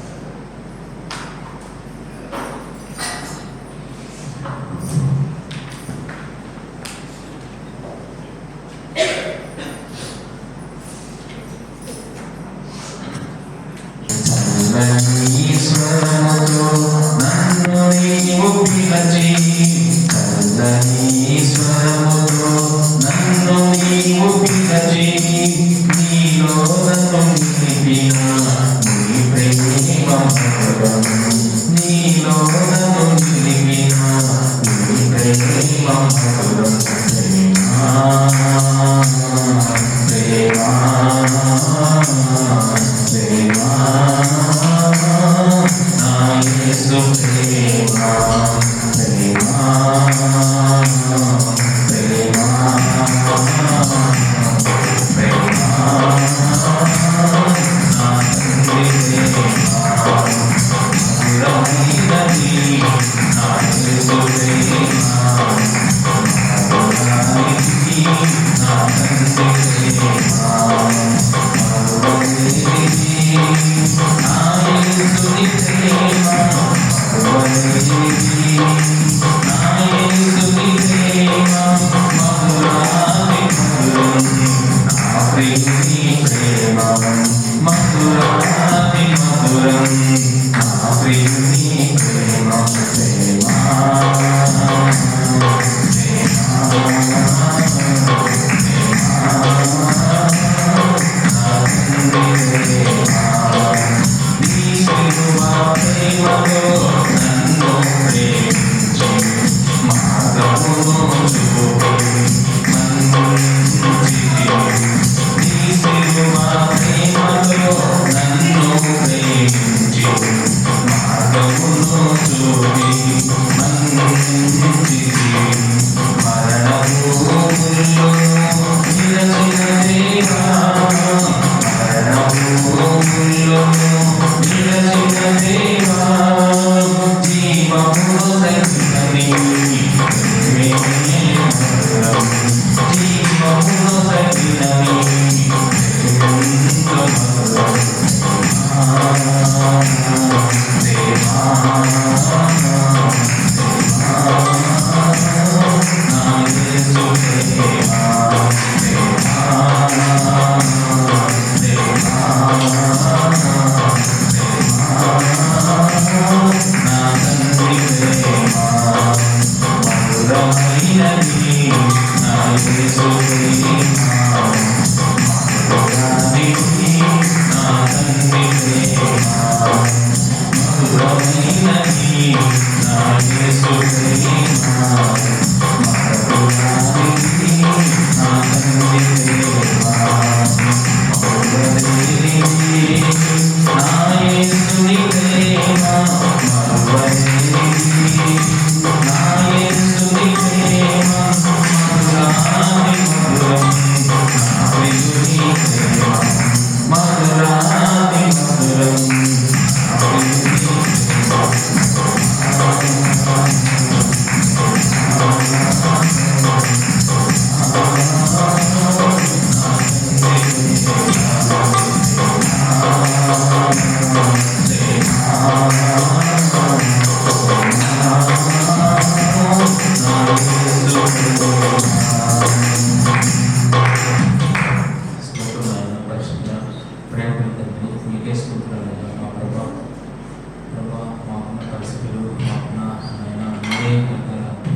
అనేక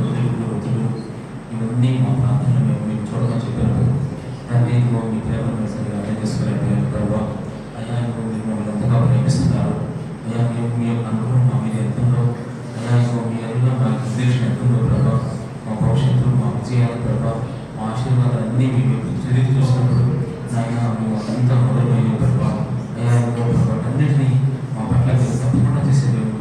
రోజులు ఇవన్నీ మా ప్రాంతంలో మేము మీకు చూడమని చెప్పినప్పుడు తండ్రి ఇదిగో మీ ప్రేమను సరిగా అర్థం చేసుకోలేకపోయారు ప్రభావ. అయ్యా ఇదిగో మీరు మమ్మల్ని ఎంతగా ప్రేమిస్తున్నారు. అయ్యా మీ యొక్క అనుభవం మా మీద ఎంతుందో, అయ్యా ఇదిగో మీ ఎదురుగా మా ఉద్దేశం ఎంతుందో ప్రభావ. మా భవిష్యత్తు, మా విజయాలు ప్రభావ, మా ఆశీర్వాదాలన్నీ మేము తిరిగి చూసినప్పుడు నాయన మేము అంతా మొదలయ్యే ప్రభావ. అయ్యా ఇదిగో ప్రభావ అన్నింటినీ మా పట్ల మీరు తప్పకుండా చేసేవారు.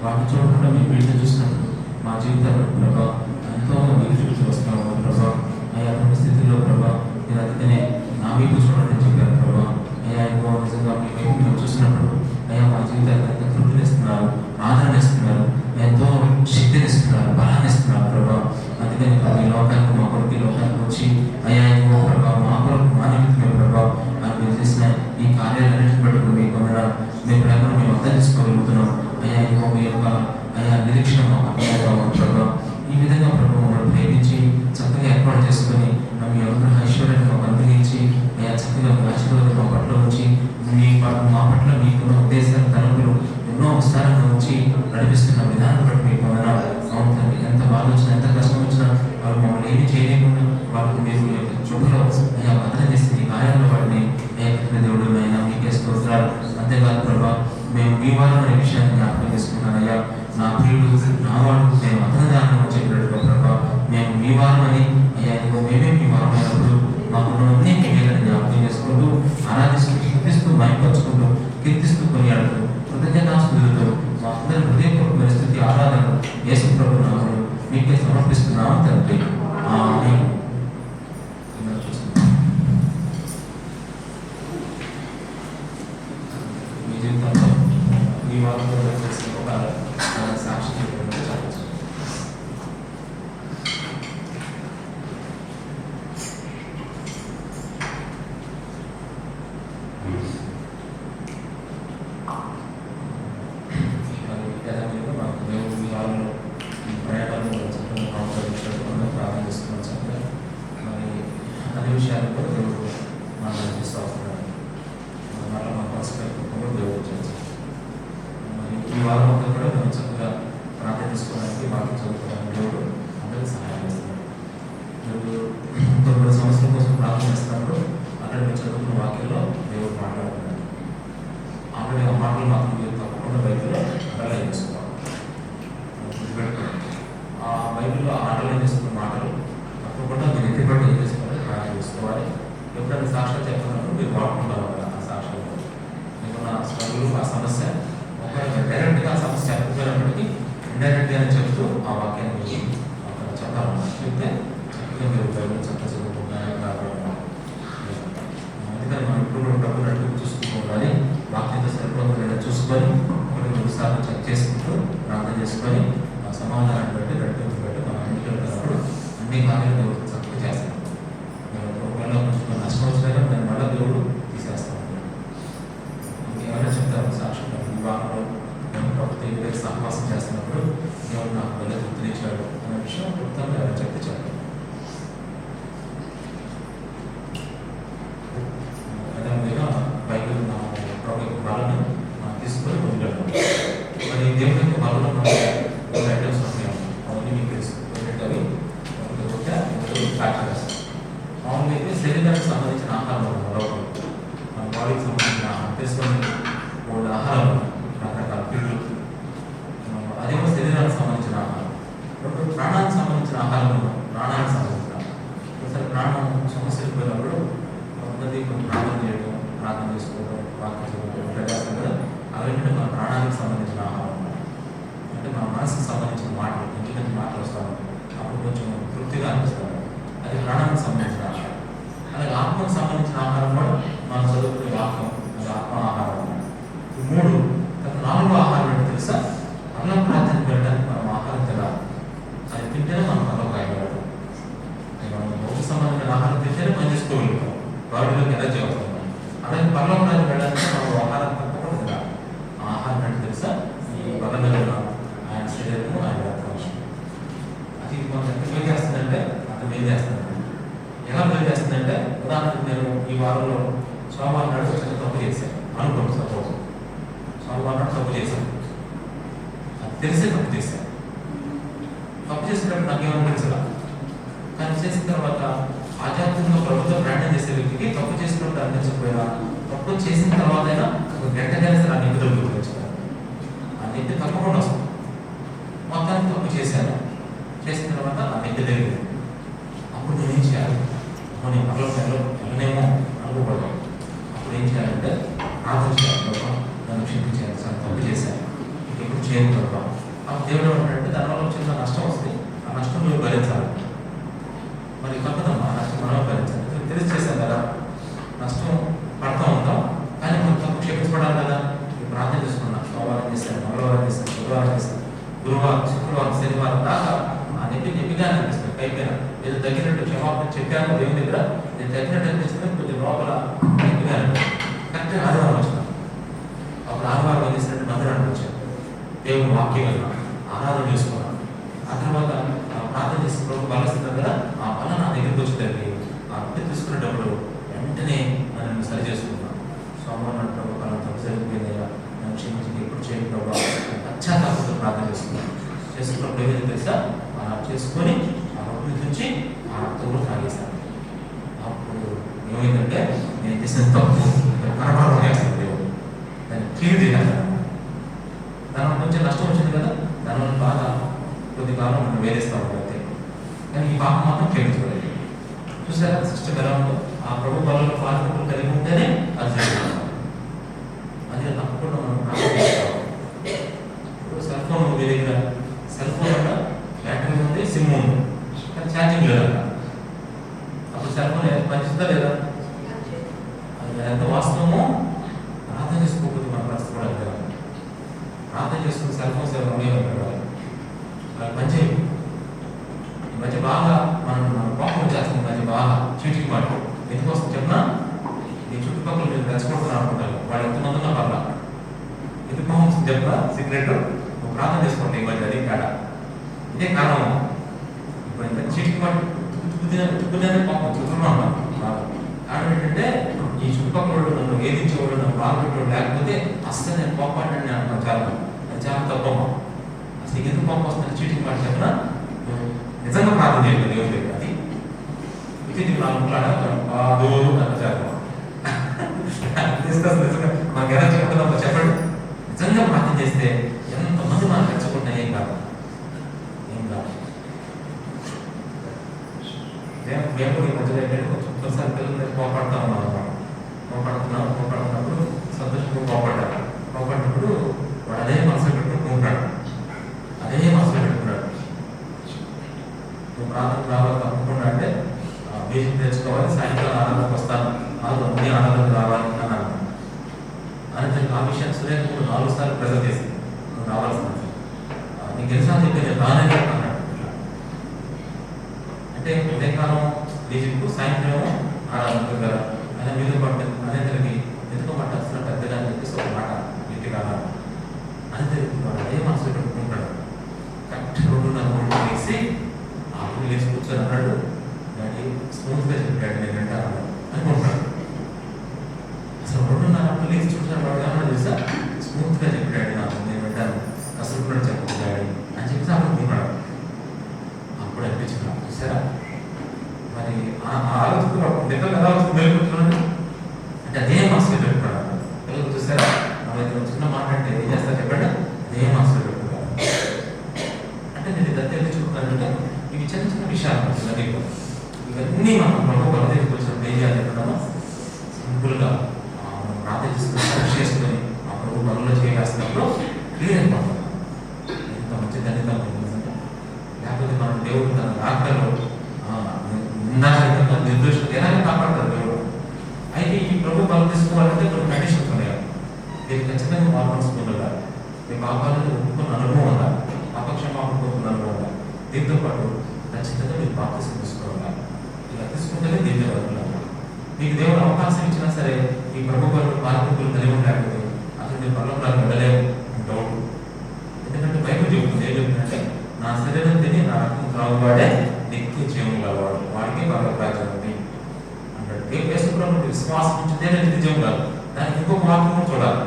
వాటిని చూడకుండా మేము వీటిని చూసినప్పుడు మా జీవితాల్లో ప్రభావ ఎంతో మీరు చూసి వస్తున్నాము ప్రభావ. అయ్యా పరిస్థితుల్లో ప్రభావ మీరు అందుకనే నా వైపు చూడండి చెప్పారు ప్రభావ. అయ్యా ఇదిగో నిజంగా మీ వైపు మేము చూసినప్పుడు అయ్యా మా జీవితాలకు ఎంత తృప్తినిస్తున్నారు, ఆదరణ ఇస్తున్నారు, ఎంతో శక్తిని ఇస్తున్నారు, బలాన్ని ఇస్తున్నారు ప్రభావ. అందుకని ఈ లోకానికి మా కొరకు ఈ లోకానికి వచ్చి అయ్యా ఇదిగో ప్రభావ మా కొరకు మా నిమిత్తమే ప్రభావ అని మీరు చేసిన ఈ కార్యాలన్నింటిని బట్టి మీకు వందనాలు. మీ ప్రేమను మేము అర్థం చేసుకోగలుగుతున్నాం. అయ్యా ఇదిగో మీ యొక్క అయ్యా నిరీక్షణ మాకు అర్థమవుతాము ప్రభావ. ఈ విధంగా ప్రభావ మమ్మల్ని ప్రేమించి చక్కగా ఏర్పాటు చేసుకొని మీ అనుగ్రహ ఐశ్వర్యాన్ని మాకు అనుగ్రహించి అయ్యా చక్కగా మీ ఆశీర్వాదం మా పట్ల ఉంచి మా పట్ల మీకున్న ఉద్దేశాలు తలంపులు ఎన్నో అవసరాలను ఉంచి నడిపిస్తున్న విధానం బట్టి మీకు వందనాలు. అవును తండ్రి, ఎంత బాధ వచ్చినా ఎంత కష్టం వచ్చినా వారు మమ్మల్ని ఏమి చేయలేకుండా వాళ్ళకి మీరు మీ యొక్క చూపులో అయ్యా భద్రత చేసి ఈ కార్యాలను వాటిని దేవుడు అయినా మీకే స్తోత్రాలు. అంతేకాదు ప్రభావ మేము మీ వారం అనే విషయాన్ని జ్ఞాపకం చేసుకున్నానయ్యా. నా ప్రియుడు నావాడు నేను అతనిదానం చెప్పినట్టుగా ప్రభావ మేము మీ వారం అని అయ్యా ఇదిగో మేమే మీ వారం అయినప్పుడు మాకున్నవన్నీ మీకేదని జ్ఞాపకం చేసుకుంటూ ఆరాధిస్తూ కీర్తిస్తూ మైపరుచుకుంటూ కీర్తిస్తూ కొనియాడుతూ కృతజ్ఞతాస్తుతులతో మా అందరి హృదయపూర్వక పరిస్థితి ఆరాధన యేసు ప్రభు నామములో మీకే సమర్పిస్తున్నాము తండ్రి. ఆమేన్. మీ జీవితంలో ఈ వారంలో చేసిన ఒక సాక్షి చెప్పాలంటే చెప్పచ్చు. బైబిల్లో అండర్లైన్ చేసుకున్న మాటలు తప్పకుండా మీరు ఎత్తిపడి ఏం చేసుకోవాలి, ప్రార్థన చేసుకోవాలి. ఎప్పుడైనా సాక్ష్యాలు చెప్తున్నప్పుడు మీరు వాడుకుంటారు కదా ఆ సాక్ష్యాలు. మీకున్న స్ట్రగుల్, ఆ సమస్య ఒకవేళ డైరెక్ట్గా ఆ సమస్య చెప్పకపోయినప్పటికీ ఇండైరెక్ట్గానే చెప్తూ ఆ వాక్యాన్ని మీరు చెప్పాలన్నమాట. చెప్తే చక్కగా మీరు బైబిల్ చక్కగా చదువుకుంటున్నారు కాబట్టి అందుకని మనం ఇప్పుడు కూడా డబ్బు నడుపు చూసుకుంటూ ఉండాలి. వాక్యంతో సరిపోతుందని చూసుకొని ఒకటి 2 సార్లు చెక్ చేసుకుంటూ ప్రార్థన చేసుకొని సమాధానాన్ని బట్టి నడిపించి బట్టి మనం ఇంటికి వెళ్తున్నప్పుడు అన్ని కార్యాలు దేవుడు చక్కగా చేస్తాం. ఒకవేళ కొంచెం నష్టం వచ్చినా దాన్ని మళ్ళీ దేవుడు తీసేస్తాం. ఏమైనా చెప్తారు సాక్షులు ఈ వారంలో నేను ప్రభుత్వ విధంగా సహవాసం చేస్తున్నప్పుడు దేవుడు నాకు వెళ్ళే గుర్తునిచ్చాడు అనే విషయం ప్రభుత్వం ఎవరైనా చెప్తే చెప్పారు. అదేవిధంగా బైబిల్ ప్రభు యొక్క బలను తీసుకొని ముందుకెళ్తాం. మరి దేవుడి యొక్క బలను ఐటమ్స్ ఉంటాయి, అవన్నీ మీకు తెలుసు. ఏంటంటే ఫ్యాక్టరీస్ మామూలుగా అయితే శరీరానికి సంబంధించిన ఆహారం లోపల మన బాడీకి సంబంధించిన ఆహారం తీసుకొని 3 ఆహారాలు రకరకాల ఫీడ్లు. అదేమో శరీరానికి సంబంధించిన ఆహారం. ఇప్పుడు ప్రాణానికి సంబంధించిన ఆహారం, ప్రాణానికి సంబంధించిన ఒకసారి ప్రాణం సమస్యలు పోయినప్పుడు కొంతమంది ప్రాణం చేయడం, ప్రార్థన చేసుకోవడం, వాక్యం చదవడం ఇట్లా చేస్తాం కదా. అవేంటంటే మన ప్రాణానికి సంబంధించిన ఆహారం, అంటే మన మనసుకు సంబంధించిన మాటలు, ఇంటి నుంచి మాటలు వస్తాము, అప్పుడు కొంచెం తృప్తిగా అనిపిస్తాము. అది ప్రాణానికి సంబంధించిన ఆహారం. అలాగే ఆత్మకు సంబంధించిన ఆహారం కూడా మనం చదువుకునే వాక్యం, అది ఆత్మ ఆహారం. 3 4వ ఆహారం ఏంటో తెలుసా? పరలోక ప్రార్థనకు వెళ్ళడానికి మనం ఆహారం తినాలి. అది తింటేనే మనం పరలోక వెళ్ళాలి. మనం భౌతిక సంబంధించిన ఆహారం తింటేనే పని చేసుకోగలుగుతాం, బాడీలోకి ఎనర్జీ అవుతాం. అలాగే పరలోక ప్రార్థనకు వెళ్ళడానికి మనం ఆహారం తప్పకుండా తినాలి. ఆ ఆహారం ఏంటో తెలుసా? ఈ బలంగా ఆయన శరీరము, ఆయన రక్తం. అది మనకు ఎంత మేలు చేస్తుందంటే అంత మేలు చేస్తుందండి. ఎలా మేలు చేస్తుందంటే, ఉదాహరణకు నేను ఈ వారంలో సోమవారం నాడు చిన్న తప్పు చేశాను అనుకోండి. సపోజ్ సోమవారం నాడు తప్పు చేశాను, అది తెలిసే తప్పు చేశాను. తప్పు చేసినప్పుడు నాకేమనిపించలా. కానీ చేసిన తర్వాత ఆధ్యాత్మికంగా ప్రభుత్వం ప్రయాణం చేసే వ్యక్తికి తప్పు చేసినప్పుడు అనిపించకపోయినా తప్పు చేసిన తర్వాత అయినా ఒక గంట కలిసి నా నిధులు గుర్తొచ్చాను. ఆ నిధి తప్పకుండా వస్తుంది. మొత్తానికి తప్పు చేశాను. చేసిన తర్వాత ఆ నిధి తెలియదు. అప్పుడు నేనేం చేయాలి? నేను మరలో వెళ్ళనేమో అనుకోకూడదు. అప్పుడు ఏం చేయాలంటే ప్రార్థన చేయాలి. నన్ను క్షమించాలి, చాలా తప్పు చేశాను, ఎప్పుడు చేయకూడదు. ఆ దేవుడు ఏమంటాడంటే దానివల్ల చిన్న నష్టం వస్తుంది, ఆ నష్టం నువ్వు భరించాలి. మరి తప్పదమ్మా, నష్టం మనం భరించాలి. తెలిసి చేశాం కదా, నష్టం పడతా ఉంటాం. కానీ మనం తప్పు క్షమించబడాలి కదా. ప్రార్థన చేసుకున్నాం, సోమవారం చేశాను, మంగళవారం చేశాను, బుధవారం చేశాను, గురువారం, శుక్రవారం, శనివారం దాకా ఆ నెప్పిగా అనిపిస్తుంది. పైపైన ఏదో తగ్గినట్టు క్షమాపణ చెప్పాను దేవుని దగ్గర, నేను తగ్గినట్టు అనిపిస్తుంది. కొంచెం లోపల నెప్పిగా అనిపిస్తుంది. కరెక్ట్గా ఆదివారం వచ్చినాను. అప్పుడు ఆదివారం ఏం చేసినట్టు మందిరానికి వచ్చాను. దేవుని వాక్యం ఆరాధన చేసుకున్నాను. ఆ తర్వాత ప్రార్థన చేసుకున్నప్పుడు బలస్తుంది కదా, ఆ బల నా దగ్గరికి వచ్చిందండి. ఆ బిడ్డ తీసుకునేటప్పుడు వెంటనే నన్ను సరి చేసుకున్నాను. సోమవారం అంటారు బలంతో సరిపోయిందయ్యా, నన్ను క్షమించి ఎప్పుడు చేయకుండా పశ్చాత్తాపంతో ప్రార్థన చేసుకున్నాను. చేసుకున్నప్పుడు ఏదైతే తెలుసా, అలా చేసుకొని ఆ రొట్టె నుంచి ఆ రక్తంలో తాగేశాను. అప్పుడు ఏమైందంటే నేను చేసిన తప్పు కనబడడం చేస్తాను. దేవుడు దాన్ని క్లియర్ చేయాలి. దానివల్ల కొంచెం నష్టం వచ్చింది కదా, దానివల్ల బాగా కొద్ది కాలం మనం వేరేస్తాం అయితే. కానీ ఈ పాపం మాత్రం క్షమించబడలేదు. చూసారా సిస్టమ్ ఎలా ఉందో? ఆ ప్రభు బలంలో పాల్గొనలు కలిగి ఉంటేనే అది జరుగుతుంది. అది తప్పకుండా మనం ప్రారంభిస్తాం. ఇప్పుడు సెల్ ఫోన్ మీ దగ్గర, సెల్ ఫోన్ అక్కడ బ్యాటరీ ఉంది, సిమ్ ఉంది, కానీ ఛార్జింగ్ లేదట. అప్పుడు సెల్ ఫోన్ పనిచేస్తుందా లేదా? అది ఎంత వాస్తవమో ప్రార్థన చేసుకోకపోతే మన పరిస్థితి కూడా అంతే. ప్రార్థన చేసుకుని సెల్ ఫోన్స్ ఎవరు ఉండేవాళ్ళు మంచిది. ఈ మధ్య బాగా మనం కోపం వచ్చేస్తుంది. మధ్య బాగా చీటికి మాట ఎందుకోసం చెప్పినా, ఈ చుట్టుపక్కల మీరు రెచ్చగొడుతున్నారు అనుకుంటారు. వాళ్ళు ఎంతమంది ఉన్నా పర్లా, ఎందుకు కోపం చెప్పినా సీక్రెట్ నువ్వు ప్రార్థన చేసుకోండి. ఈ మధ్య అది కాడ ఇదే కారణం. ఇప్పుడు ఎంత చీటికి మాట తుక్కునే కోపం చుట్టుకున్నాం. కారణం ఏంటంటే ఈ చుట్టుపక్కల వాళ్ళు నన్ను వేధించేవాళ్ళు, నన్ను బాధపెట్టేవాళ్ళు లేకపోతే అస్సలు నేను కోపాన్ని అంటున్నాను. అది చాలా తప్పమ్మా. అసలు ఎందుకు కోపం వస్తుంది? చీటింగ్ మాట చెప్పినా నిజంగా ప్రార్థన చేయాలి దేవుడి దగ్గర. అది ఇది నాలుగు నిజంగా మనకు ఎలా చెప్పుకుందాం చెప్పండి. నిజంగా ప్రార్థన చేస్తే ఎంతమంది మనం రెచ్చకుండా ఏం కాదు. మేము ఈ మధ్యలో ఏంటంటే కొంచెం ఒకసారి పిల్లలు కోపడతా ఉన్నాం అనమాట. కోపడుతున్నప్పుడు సంతోషంగా కోపడినప్పుడు వాడు అదే మనసులో పెట్టుకుని ఉంటాడు. నువ్వు ప్రార్థన రావాలి తప్పకుండా అంటే బీజం తెచ్చుకోవాలి, సాయంకాలం ఆనందకు వస్తాను, 4 మంది ఆనందకు రావాలి అన్నాను. అని ఆ విషయాన్ని సురేఖ 4 సార్లు ప్రజెంట్ చేసింది. నువ్వు రావాల్సింది నీకు ఎన్నిసార్లు చెప్పి నేను రానని అన్నాడు. అంటే ఉదయకాలం బీజంకు సాయంత్రం ఆనందం కదా అనే మీద పట్టింది. అనే తనకి ఎందుకు పట్టాల్సిన పెద్దగా అని చెప్పేసి ఒక మాట ఇంటికి అన్నాడు. అని అదే మనసులో పెట్టుకుంటాడు. కరెక్ట్ 2:30 వేసి అప్పుడు లేచి కూర్చొని అన్నాడు, డాడీ స్మూత్గా చెప్పాడు, నేను వింటాను అనుకుంటాడు. అసలు 2:30 లేచి చూసాను. వాడు ఏమన్నా చూసా స్మూత్గా చెప్పాడు, నాకు నేను వింటాను, అసలు కూడా చెప్పదు డాడీ అని చెప్పేసి అనుకుంటున్నాడు. అప్పుడు అనిపించింది చూసారా, మరి ఆలోచన నిజంగా ఎలా వస్తుంది మేలుకుంటున్నాడు అంటే అదే మనసులో పెట్టుకున్నాడు. పిల్లలు చూసారా, మన చిన్న మాట అంటే ఏం చేస్తారు చెప్పండి, అదే మనసులో పెట్టుకున్నాడు. అంటే నేను ఇదంతా ఎందుకు చెప్తున్నానంటే ఇవి చిన్న చిన్న విషయాలు. ఇవన్నీ మనం ప్రభు బలదేవికి వచ్చినప్పుడు ఏం చేయాలి చెప్పడం, సింపుల్గా ప్రార్థన చేసుకుని చేసుకుని ఆ ప్రభు బలంలో చేయాల్సినప్పుడు క్లియర్ అయిపోతాం. ఎంత మంచి ధన్యత లేకపోతే మనం దేవుడు తన రాకలో నిర్దోషం ఎలాగే కాపాడతారు దేవుడు. అయితే ఈ ప్రభు బలం తీసుకోవాలంటే కొన్ని కండిషన్స్ ఉన్నాయి. దీనికి ఖచ్చితంగా మార్పుకుంటుందా, మీ పాపాలను ఒప్పుకున్న అనుభవం ఉందా, పాపక్షమాపణ పొందుకున్న అనుభవం ఉందా, దీంతో పాటు ఖచ్చితంగా మీరు బాప్తిసం తీసుకోవాలి. ఇలా తీసుకుంటేనే దీన్ని వదలాలి. మీకు దేవుడు అవకాశం ఇచ్చినా సరే ఈ ప్రభు పాలకులు కలిగి ఉండకపోతే అసలు మీరు పర్లోకాలకు వెళ్ళలేము డౌట్. ఎందుకంటే బైబిల్ చెబుతుంది ఏం చెప్తుందంటే, నా శరీరం తిని నా రక్తం త్రాగువాడే నిత్య జీవం గలవాడు, వాడికి పర్లోక రాజ్యం ఉంది అంటాడు. యేసుప్రభువుకి విశ్వాసం ఉంచితేనే నిత్య జీవం కాదు. దానికి ఇంకొక వాక్యం చూడాలి.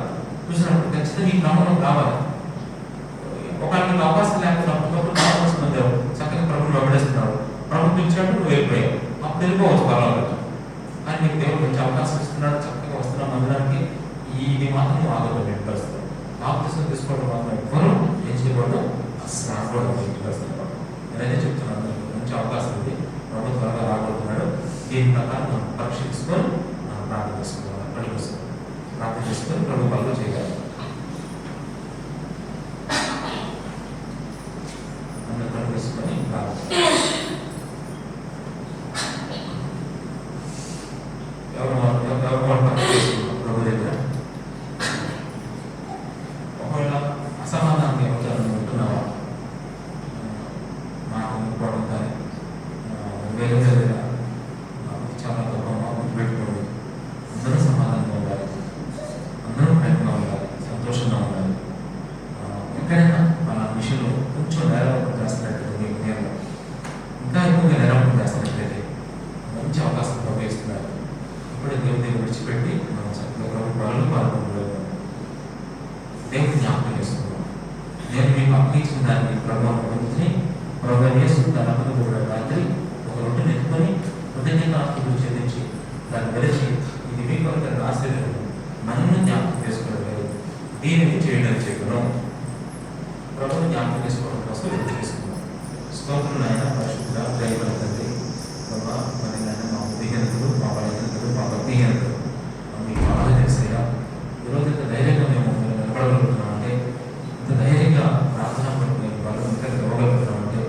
చూసినప్పుడు ఖచ్చితంగా ఈ క్రమంలో కావాలి. ఒకవేళ మీకు అవకాశం లేకుండా అప్పటికప్పుడు అవకాశం పొందావు, చేస్తున్నావు, ప్రభు పిలిచాడు, నువ్వు వెళ్ళిపోయావు, అప్పుడు వెళ్ళిపోవచ్చు పర్వాలేదు. కానీ నీకు దేవుడు మంచి అవకాశం ఇస్తున్నాడు, చక్కగా వస్తున్నావు మందిరానికి, ఇది మాత్రం నువ్వు ఆగదు ఇంటికి వస్తావు. బాప్తిసం తీసుకోవడం మాత్రం ఎవ్వరూ ఏం చేయకూడదు, అసలు ఆగకూడదు ఇంటికి వస్తాను. నేనైతే చెప్తున్నాను, మంచి అవకాశం ఉంది, ప్రభు త్వరగా రాబోతున్నాడు. దీని ప్రకారం మనం పరీక్షించుకొని మనం ప్రార్థన చేసుకోవాలి, ప్రార్థన చేసుకొని ప్రభు పనులు చేయగలం. అందరూ పనులు చేసుకొని ప్రభు దగ్గర ఒకవేళ అసమాధానం ఏమవుతారని ఉంటున్నావా, మాట అనుకోవడం కానీ వేరే వేరేగా చాలా పెట్టుకోండి. అందరూ సమాధానంగా ఉండాలి, అందరూ ప్రేమగా ఉండాలి, సంతోషంగా ఉండాలి. ఎక్కడైనా మన విషయంలో కొంచెం నేరవడం చేస్తున్నట్టు మీకు నేను ఇంకా ఎక్కువగా నేరవడం చేస్తున్నట్లయితే మంచి అవకాశం ఉపయోగిస్తున్నారు. ఇప్పుడే దేవుని విడిచిపెట్టి మనం చక్కగా ప్రభు పనులు పాల్గొనలేదు. దేవుని జ్ఞాపకం చేసుకున్నాం. నేను మీకు అప్పగించిన దాన్ని ప్రభావం పొందుతుని ప్రభు వేసుకుంటాను కూడా రాత్రి ఒక రొట్టెని ఎత్తుకొని కృతజ్ఞతాస్తుతులు చెల్లించి దాన్ని వెలిచి ఇది మీ కొరకు ఆశ్చర్యం నన్ను జ్ఞాపకం చేసుకోవట్లేదు, దీనిని చేయడం చేయడం ప్రభుత్వం జ్ఞాపకం చేసుకోవడం కోసం ఎదురు చేసుకున్నాం. స్తోత్రం ఆయన పరిశుద్ధ దైవ తండ్రి, మరి నాయన మా బుద్ధిహీనతలు, మా బలహీనతలు, మా భక్తిహీనతలు మీకు బాగా తెలిసేలా ఈరోజు ఇంత ధైర్యంగా మేము నిలబడగలుగుతున్నామంటే, ఇంత ధైర్యంగా ప్రార్థన పడుకునే వాళ్ళు ఇంకా ఇవ్వగలుగుతున్నామంటే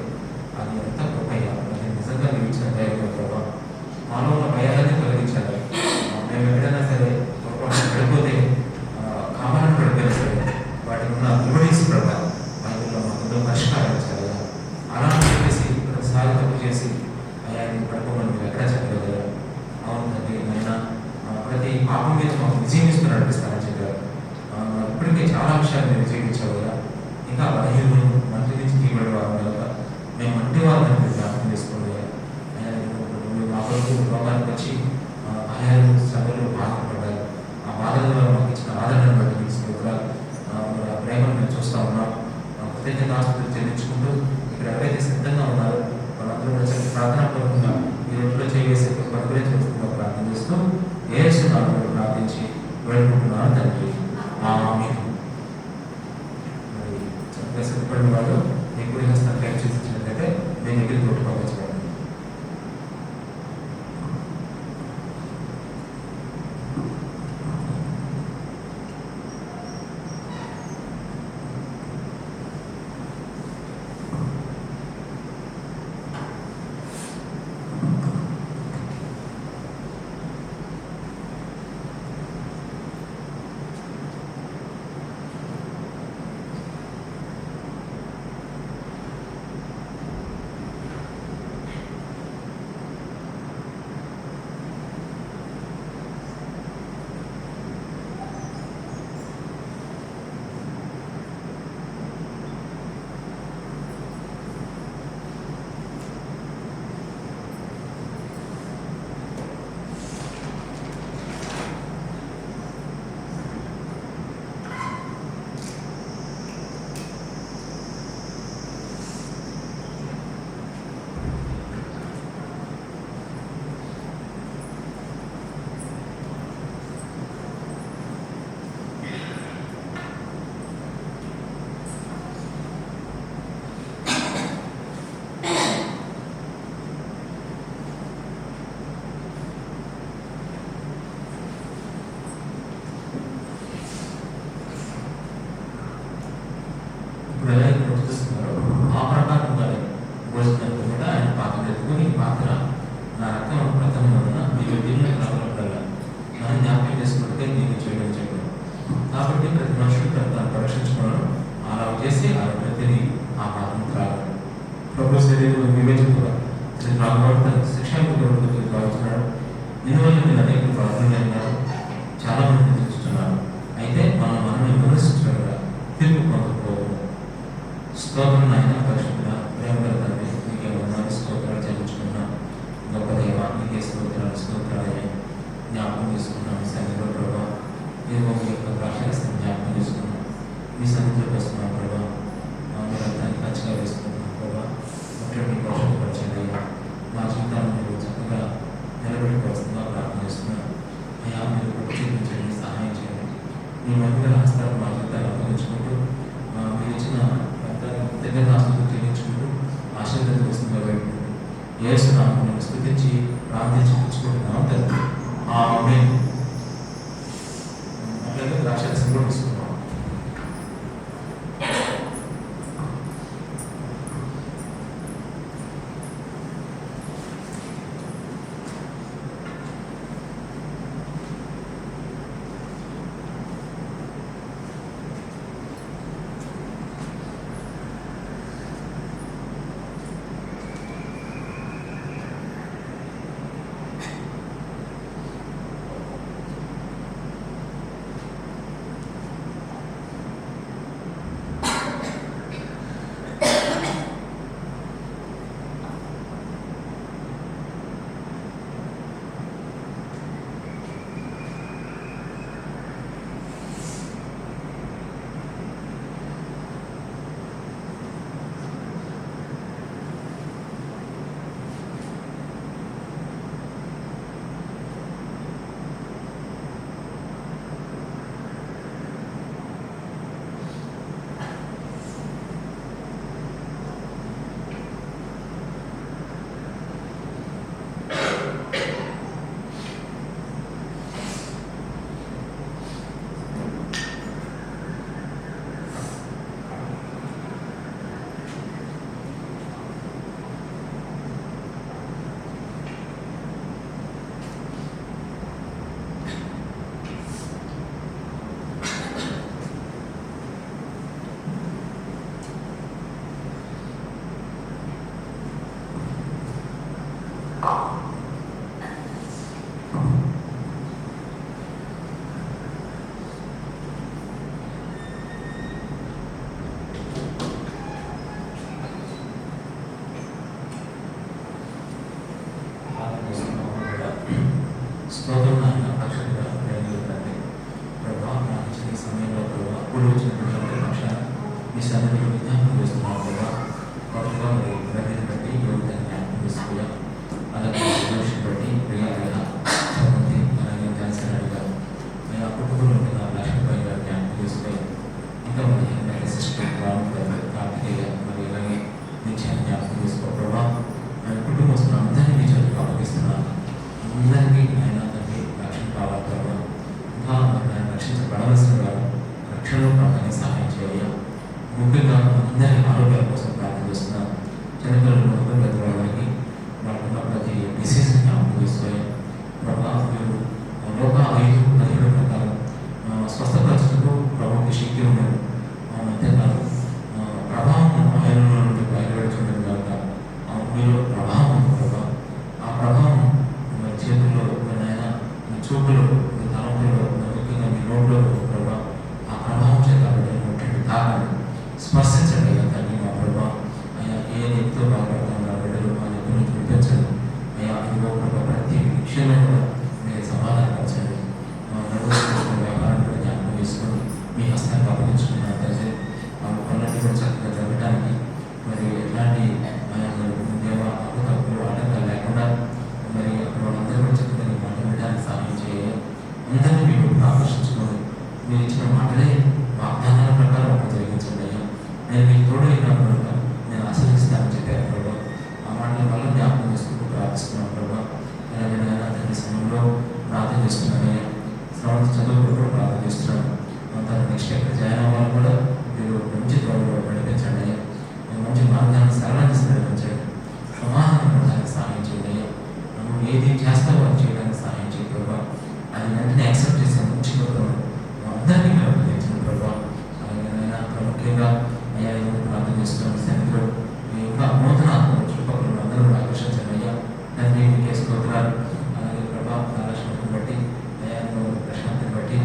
అది ఎంత గొప్పయ్యా. అది నిజంగా మీరు ఇచ్చిన ధైర్యం ప్రభావ. మాలో ఉన్న భయాలన్నీ తొలగించాలి. మేము ఎక్కడైనా సరే పడిపోతే కామాలను పడిపోయినా సరే వాటికి ఉన్న లిబరీస్ ప్రభావం వాటిలో మాకు పరిష్కారం ఇచ్చారు. అలా చెప్పేసి ప్రతిసారి తప్పు చేసి అయ్యా పడుకోమని మీరు ఎక్కడ చెప్పలేదు. అవును తండ్రి, అయినా ప్రతి పాపం మీద మాకు విజయం ఇస్తూ నడిపిస్తారని చెప్పారు. ఇప్పటికే చాలా విషయాలు మీరు విజయించావు కదా. ఇంకా బలహీనులు మంటి నుంచి తీయబడి వారు కదా, మేము మంటి వాళ్ళని మీరు జ్ఞాపకం చేసుకోండి. మా కొరకు రోగానికి వచ్చి ఆయాలు శ్రమలు బాధపడ్డారు. ఆ బాధలలో మాకు ఇచ్చిన ఆదరణను బట్టి మీకు స్తోత్రాలు. ప్రేమను మేము చూస్తూ ఉన్నాం. కృతజ్ఞతాస్తుతులు చెల్లించుకుంటూ ఇక్కడ ఎవరైతే సిద్ధంగా ఉన్నారో వాళ్ళందరూ కూడా ప్రార్థనా పూర్వకంగా ఈ రోజులో చేయవేసే గురించి వస్తుందో ప్రార్థన చేస్తూ యేసు నామములో ప్రార్థించి వేడుకుంటున్నాను తండ్రి, ఆమేన్. మరి చక్కగా సిద్ధపడిన వాళ్ళు మీ గురి హస్తాన్ని టైప్ చేసినట్లయితే మీ దగ్గరికి కొట్టు పంపించబడింది. మీ సన్నిధిలోకి వస్తున్నాం ప్రభావ, మీ రక్తాన్ని ఖర్చుగా వేసుకుంటున్నాం ప్రభావ, ముఖ్యంగా పోషణ పరిచయం యేసు నామమున స్తుతించి ప్రార్థించి పుచ్చుకుంటున్నాం తండ్రి. ఆమేన్. అట్లయితే ద్రాక్షరసం కూడా తీసుకుంటాం. స్తోత్రం నాయన, పరిశుద్ధుడా, ప్రేమగల తండ్రి. ప్రభువా, నాకు ఇచ్చిన ఈ సమయంలో ప్రభువా, కూడి వచ్చినటువంటి పక్షాన మీ సన్నిధిలో విజ్ఞాపనం చేస్తున్నాను ప్రభువా. ప్రభువా, మరి ప్రతిని బట్టి యోగ్యతను జ్ఞాపకం చేసుకోయా. అలాగే దోషం బట్టి ప్రియాలైన చదువుతి అలాగే జాన్సన్ గారు నేను ఆ కుటుంబంలో ఉన్న లక్ష్మీపై గారు జ్ఞాపకం చేసుకోయా. ఇంకా మరి సిస్టర్ రాముడు కార్తికేయ మరి ఇలాగే నిత్యాన్ని జ్ఞాపకం చేసుకో ప్రభావ. కుటుంబస్తున్న అందరినీ మీ చదువు అప్పగిస్తున్నాను. అందరికీ ఆయన తండ్రి రక్షణ కావాలి ప్రభావ. ఇంకా ఆయన రక్షించబడవలసిన వారు రక్షణలో ప్రాంతానికి సహాయం చేయాలి. ముఖ్యంగా అందరి ఆరోగ్యాల కోసం ప్రార్థన చేస్తున్నాను. చిన్నపిల్లలు మొత్తం పెద్దవాళ్ళకి వాళ్ళకున్న ప్రతి డిసీజ్ని జ్ఞాపకం చేసుకోవాలి ప్రభావ. మీరు లోక 5:17 ప్రకారం స్వస్థపరచుటకు ప్రభువుకి శక్తి ఉండదు. అంతేకాదు ప్రభావం ఆయనలో నుండి బయలువెడుచుండదు కనుక మీలో ప్రభావం ఉంది ప్రభావ. ఆ ప్రభావం మీ చేతుల్లో నాయన, మీ చూపులో, మీ తలంపులో, ముఖ్యంగా మీ నోట్లో ప్రభావ. ఆ ప్రభావం చేత బిడ్డలు తాకండి, స్పర్శించండి తండ్రి మా ప్రభావ. అయ్యా, ఏ నెప్పితో బాధపడుతున్న బిడ్డలు ఆ నెప్పి నుంచి విడిపించండి అయ్యా. ఇదిగో ప్రభావ, ప్రతి విషయంలో కూడా మీరు సమాధానపరచండి. వ్యాపారాన్ని కూడా జ్ఞాపకం చేసుకొని మీ హస్తానికి అప్పగించుకున్నాను తండ్రి. కొన్నటి కూడా చక్కగా జరగడానికి మరి ఎట్లాంటి దేవ తప్పులు ఆటంకాలు లేకుండా మరి అక్కడ వాళ్ళందరూ కూడా చక్కగా మీ మాట వినడానికి సహాయం చేయాలి. అందరినీ మీరు ఆకర్షించుకొని మీరు ఇచ్చిన మాటలే వాగ్దానాల ప్రకారం అప్పుడు జరిగించండి అయ్యా. నేను మీకు తోడైనా కూడా నేను ఆశ్రయిస్తానని చెప్పాను ప్రభావ. ఆ మాటల వల్ల జ్ఞాపకం చేసుకుంటూ ప్రార్థిస్తున్నాను ప్రభావ. అలాగే నేను తండ్రి సమయంలో ప్రార్థన చేస్తున్నాను అయ్యా. శ్రవణ చదువు కూడా ప్రార్థన చేస్తున్నాను. తన నెక్స్ట్ ఎక్కడ జాయిన్ అవ్వాలి కూడా మీరు మంచి త్వరలో నడిపించండి అయ్యా. మంచి మార్గాన్ని సరళం చేసి నడిపించండి. సమాధానం ఉండడానికి సహాయం చేయండి అయ్యా. నువ్వు ఏది చేస్తావో అది చేయడానికి సహాయం చేయ ప్రభావ. అది వెంటనే యాక్సెప్ట్ చేసే మంచి ప్రభావం అందరినీ మీరు అప్పగించిన ప్రభావ. అలాగే నేను ప్రాముఖ్యంగా అయ్యా ప్రార్థన చేస్తున్నాను. సన్నిధిలో ఇంకా నూతన ఆత్మ చుట్టుపక్కల అందరూ ఆకర్షించండి అయ్యా. తండ్రి మీకే స్తోత్రాలు. అలాగే ప్రభావ ఆలోచనను బట్టి అయ్యా ప్రశాంతిని బట్టి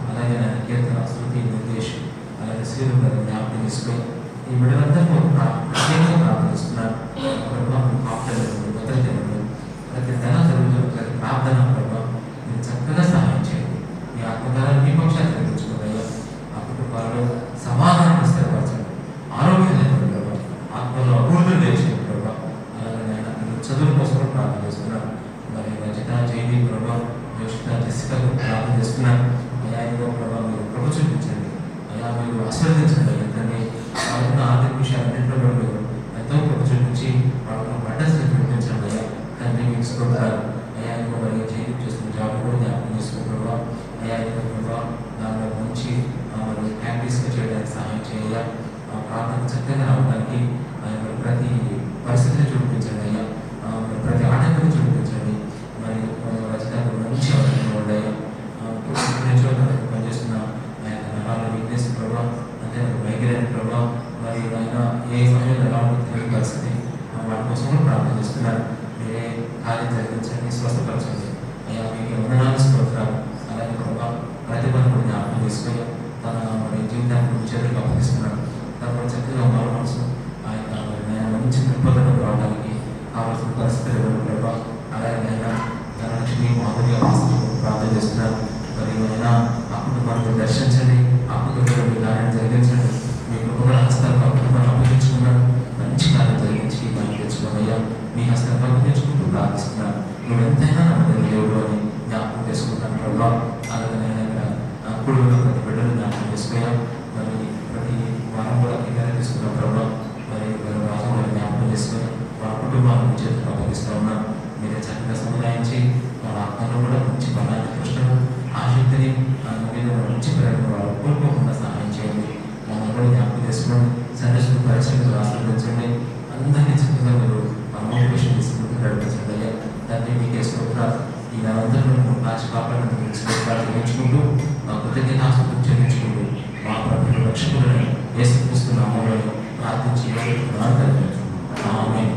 అలాగే నేను కీర్తన, స్తుతి, నిర్దేశ్ అలాగే శ్రీలు గారు జ్ఞాపకం చేసుకుని ఈ బిడ్డలందరూ ప్రత్యేకంగా ప్రార్థిస్తున్నారు ప్రభావ. భద్రత ప్రతి ధన జరుగుతున్న ప్రతి ప్రార్థన ప్రభావ మీరు చక్కగా సహాయం చేయండి. మీ ఆత్మకారాన్ని మీ పక్షాన్ని తగ్గించుకోదయ్యా. ఆ కుటుంబాల్లో సమాధానం స్థిరపరచండి, ఆరోగ్యం లేని ప్రభావ, ఆత్మలో అభివృద్ధి తెచ్చిన ప్రభావ. అలాగే నేను చదువుల కోసం ప్రార్థన చేస్తున్నాను. మరి రచిత, జైని ప్రభావ, యోషిత, జెసికకు ప్రార్థన చేస్తున్నాను అయ్యా. ఇదిగో ప్రభావ మీరు ప్రభు చూపించండి అయ్యా. మీరు ఆశీర్వదించండి అయ్యా. తండ్రి వాళ్ళకున్న ఆర్థిక విషయాలన్నింటిలో మీరు ఎంతో ప్రభు చూపించి వాళ్ళకున్న బడ్డస్ చూపించండి అయ్యా. కార్యం జరిగించండి, స్వస్థపరచండి. అయ్యా మీకు వందనాలు, స్తోత్రాలు. అలాగే ప్రభావ ప్రతి పని కూడా జ్ఞాపకం చేసుకొని తన మరి జీవితాన్ని చేతులకు అప్పగిస్తున్నాడు. తను చక్కగా మారు మనసు ఆయన నేను మంచి దృక్పథం రావడానికి కావాల్సిన పరిస్థితులు ఇవ్వడం ప్రభావ. అలాగే ఆయన తన లక్ష్మి మామూలుగా ప్రార్థన చేస్తున్నారు. మరి ఆయన ఆ కుటుంబాన్ని దర్శించండి, ఆ కుటుంబంలో మీ కార్యం జరిగించండి. మీ కుటుంబ హస్తాలకు ఆ కుటుంబాన్ని అప్పగించుకున్నాడు. మంచి కార్యం జరిగించి మనం తెచ్చుకోండి. అయ్యా మీ హస్తాలకు అప్పగించుకుంటూ ప్రార్థిస్తున్నాను. నువ్వు ఎంతైనా నమ్మకం దేవుడు అని జ్ఞాపకం చేసుకుంటాను ప్రభావ. అలాగే నేను ఇక్కడ కుటుంబంలో ప్రతి బిడ్డలు జ్ఞాపకం చేసుకున్నాం. మరి ప్రతి వారం కూడా ఇక్కడ తీసుకున్న ప్రభావ. మరి రాజు కూడా జ్ఞాపకం చేసుకుని వాళ్ళ కుటుంబాలను చేతులకు అప్పగిస్తూ ఉన్నాను. మీరే చక్కగా సముదాయించి వాళ్ళ ఆత్మలో కూడా మంచి బలాన్ని కృష్ణను ఆసక్తిని మీద మంచి ప్రేరణ వాళ్ళు కోల్పోకుండా సహాయం చేయండి. మమ్మల్ని కూడా జ్ఞాపకం చేసుకోండి. సందర్శన పరిశ్రమలు ఆశీర్వదించండి. అందరినీ చక్కగా మీరు మోటివేషన్ తీసుకుంటూ నడిపించండి. అయ్యా దాన్ని మీకే స్తోత్రాలు. ఈ నెలందరూ కాచి కాపాడని స్తోత్రాలు చెల్లించుకుంటూ మా కృతజ్ఞతాస్తుతులు చెల్లించుకుంటూ మా ప్రభుత్వ రక్షకులను యేసుక్రీస్తు నామములో ప్రార్థించి ఆమేన్.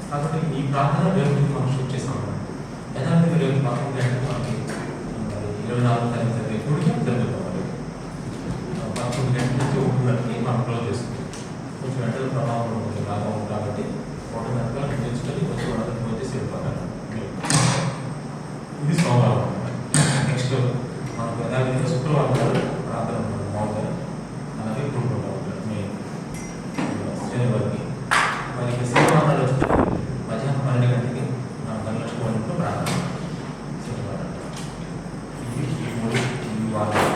కాబట్టి ఈ ప్రార్థన రేపు మనం షూట్ చేస్తాం. యథార్థంగా రేపు 11 గంటలకు మనకి 24 తారీఖు జరిగే కూడిక జరుగుతాం. 11 గంటల నుంచి 1 గంటకి మనం క్లోజ్ చేస్తాం. కొంచెం గంటల ప్రభావం ఉంటుంది లాగా ఉంది కాబట్టి 1 గంటగా తెచ్చుకొని కొంచెం వాళ్ళకి క్లోజ్ చేసి వెళ్ళిపోతాను. ఇది సోమవారం. నెక్స్ట్ మనకు యథావిధిగా శుక్రవారం ప్రార్థన ఉంటుంది మామూలుగా, అలాగే కూడుకుంటూ ఉంటారు మీ శనివారికి. మరి శనివారాలు వచ్చి మధ్యాహ్నం 12 గంటలకి మనం ధనలక్ష్మి ప్రార్థన శనివారం. ఈ 3 వారాలు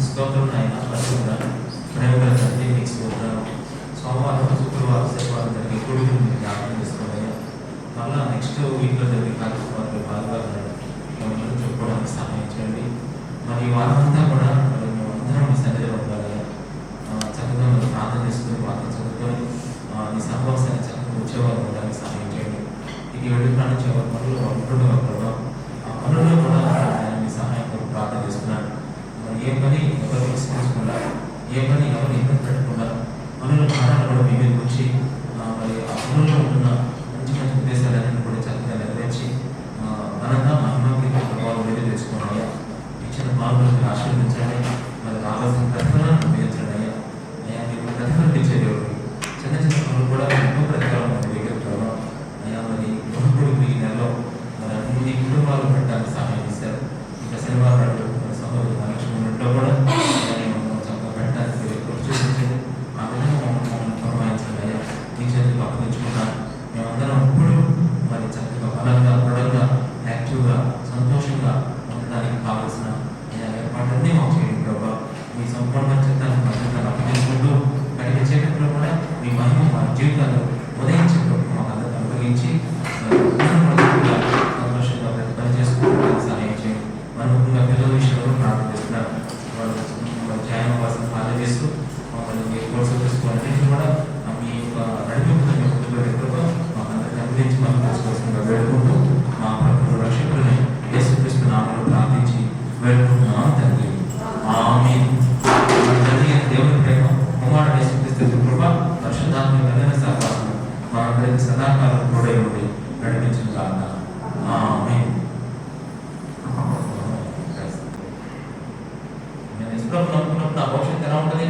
స్తోత్రం అయిన పరిశుద్ధ ప్రేమగల తండ్రి మీకు స్తోత్రాలు. సోమవారం శుక్రవారం శనివారం జరిగే కూడికలు మీరు జ్ఞాపకం చేసుకోవాలి. మళ్ళీ నెక్స్ట్ వీక్లో జరిగే కార్యక్రమాలు పాల్గొనాలి చెప్పుకోవడానికి సహాయం చేయండి. మరి ఈ వారం అంతా కూడా మరి మేమందరం మీ సన్నిధిలో ఉండాలి. చక్కగా మీరు ప్రార్థన చేసుకుని వార్త చదువుకొని మీ సహవాసాన్ని చక్కగా వచ్చేవారు ఉండడానికి సహాయం చేయండి. ఇది వెళ్ళిపోయిన వచ్చేవారు పనులు ఉంటుండేవారు కూడా ఆ పనుల్లో కూడా మీ సహాయంతో ప్రార్థన చేస్తున్నాను. మరి ఏ పని ఎవరు విస్మరించకుండా, ఏ పని ఎవరు ఇబ్బంది పెట్టకుండా పనుల భారాలు కూడా మీ మీద వచ్చి మరి ఆ పనుల్లో ఉంటున్న మంచి మంచి ఉద్దేశాలన్నింటినీ కూడా చక్కగా నెరవేర్చి ఘనంగా మహిమకి ప్రభావం మీద తెచ్చుకోండి. ఇచ్చిన పాల్గొని మీరు ఆశీర్వదించండి. మరి రావాల్సిన ప్రతిఫలాన్ని అనుభవించండి. అయ్యా మీరు ప్రతిఫలం ఇచ్చే దేవుడు. చిన్న చిన్న పనులు కూడా ఎంతో ప్రతిఫలం మీ దగ్గర ప్రభావం. అయ్యా మరి గృహకుడు ఈ నెలలో మరి అన్ని కుటుంబాలు పెట్టడానికి సహాయం ఇస్తారు. ఇంకా శనివారం నాడు సహోదరు ధనలక్ష్మి కూడా చక్కగా పెట్టడానికి కృషి చేసింది. ఆ విధంగా మమ్మల్ని పురమాయించండి. అయ్యా మీ చేతులకు అప్పగించుకున్నాను. మేమందరం ఇప్పుడు మరి చక్కగా బలంగా దృఢంగా యాక్టివ్గా సంతోషంగా ఉండడానికి కావాల్సిన ఏర్పాట్లన్నీ మాకు చేయండి ప్రభావ. మీ సంపూర్ణ చిత్తాన్ని మధ్యగా అప్పగించుకుంటూ గడిపే చీకట్లో కూడా మీ మహిమ మా జీవితాలు ఉదయించే ప్రభు మాకు అందరికీ అనుభవించి సంతోషంగా పని చేసుకోవడానికి సహాయం చేయండి. మరి ముఖ్యంగా పిల్లల విషయంలో ప్రార్థన చేస్తున్నారు. వాళ్ళు ధ్యానవాసం పాలన చేస్తూ మమ్మల్ని మీ కోర్సు తీసుకోవాలంటే కూడా మీ యొక్క నడిపింపుతో మీ ముందుకు ఎప్పుడో మాకు అందరికీ అనుభవించి మనం తెలుసుకోవాల్సిందిగా వేడుకుంటూ మా ప్రభుత్వ రక్షకులని యేసుక్రీస్తు నామములో ప్రార్థించి వేడుకుంటున్నాం తండ్రి. ఆమేన్. తండ్రి దేవుని ప్రేమ, కుమారుడు యేసుక్రీస్తు కృప, పరిశుద్ధాత్మ కలిగిన సహవాసం మనందరికీ సదాకాలం తోడై ఉండి నడిపించిన కాక. ఆమేన్. నేను ఇష్టం నమ్ముకున్నప్పుడు నా భవిష్యత్తు ఎలా ఉంటుంది?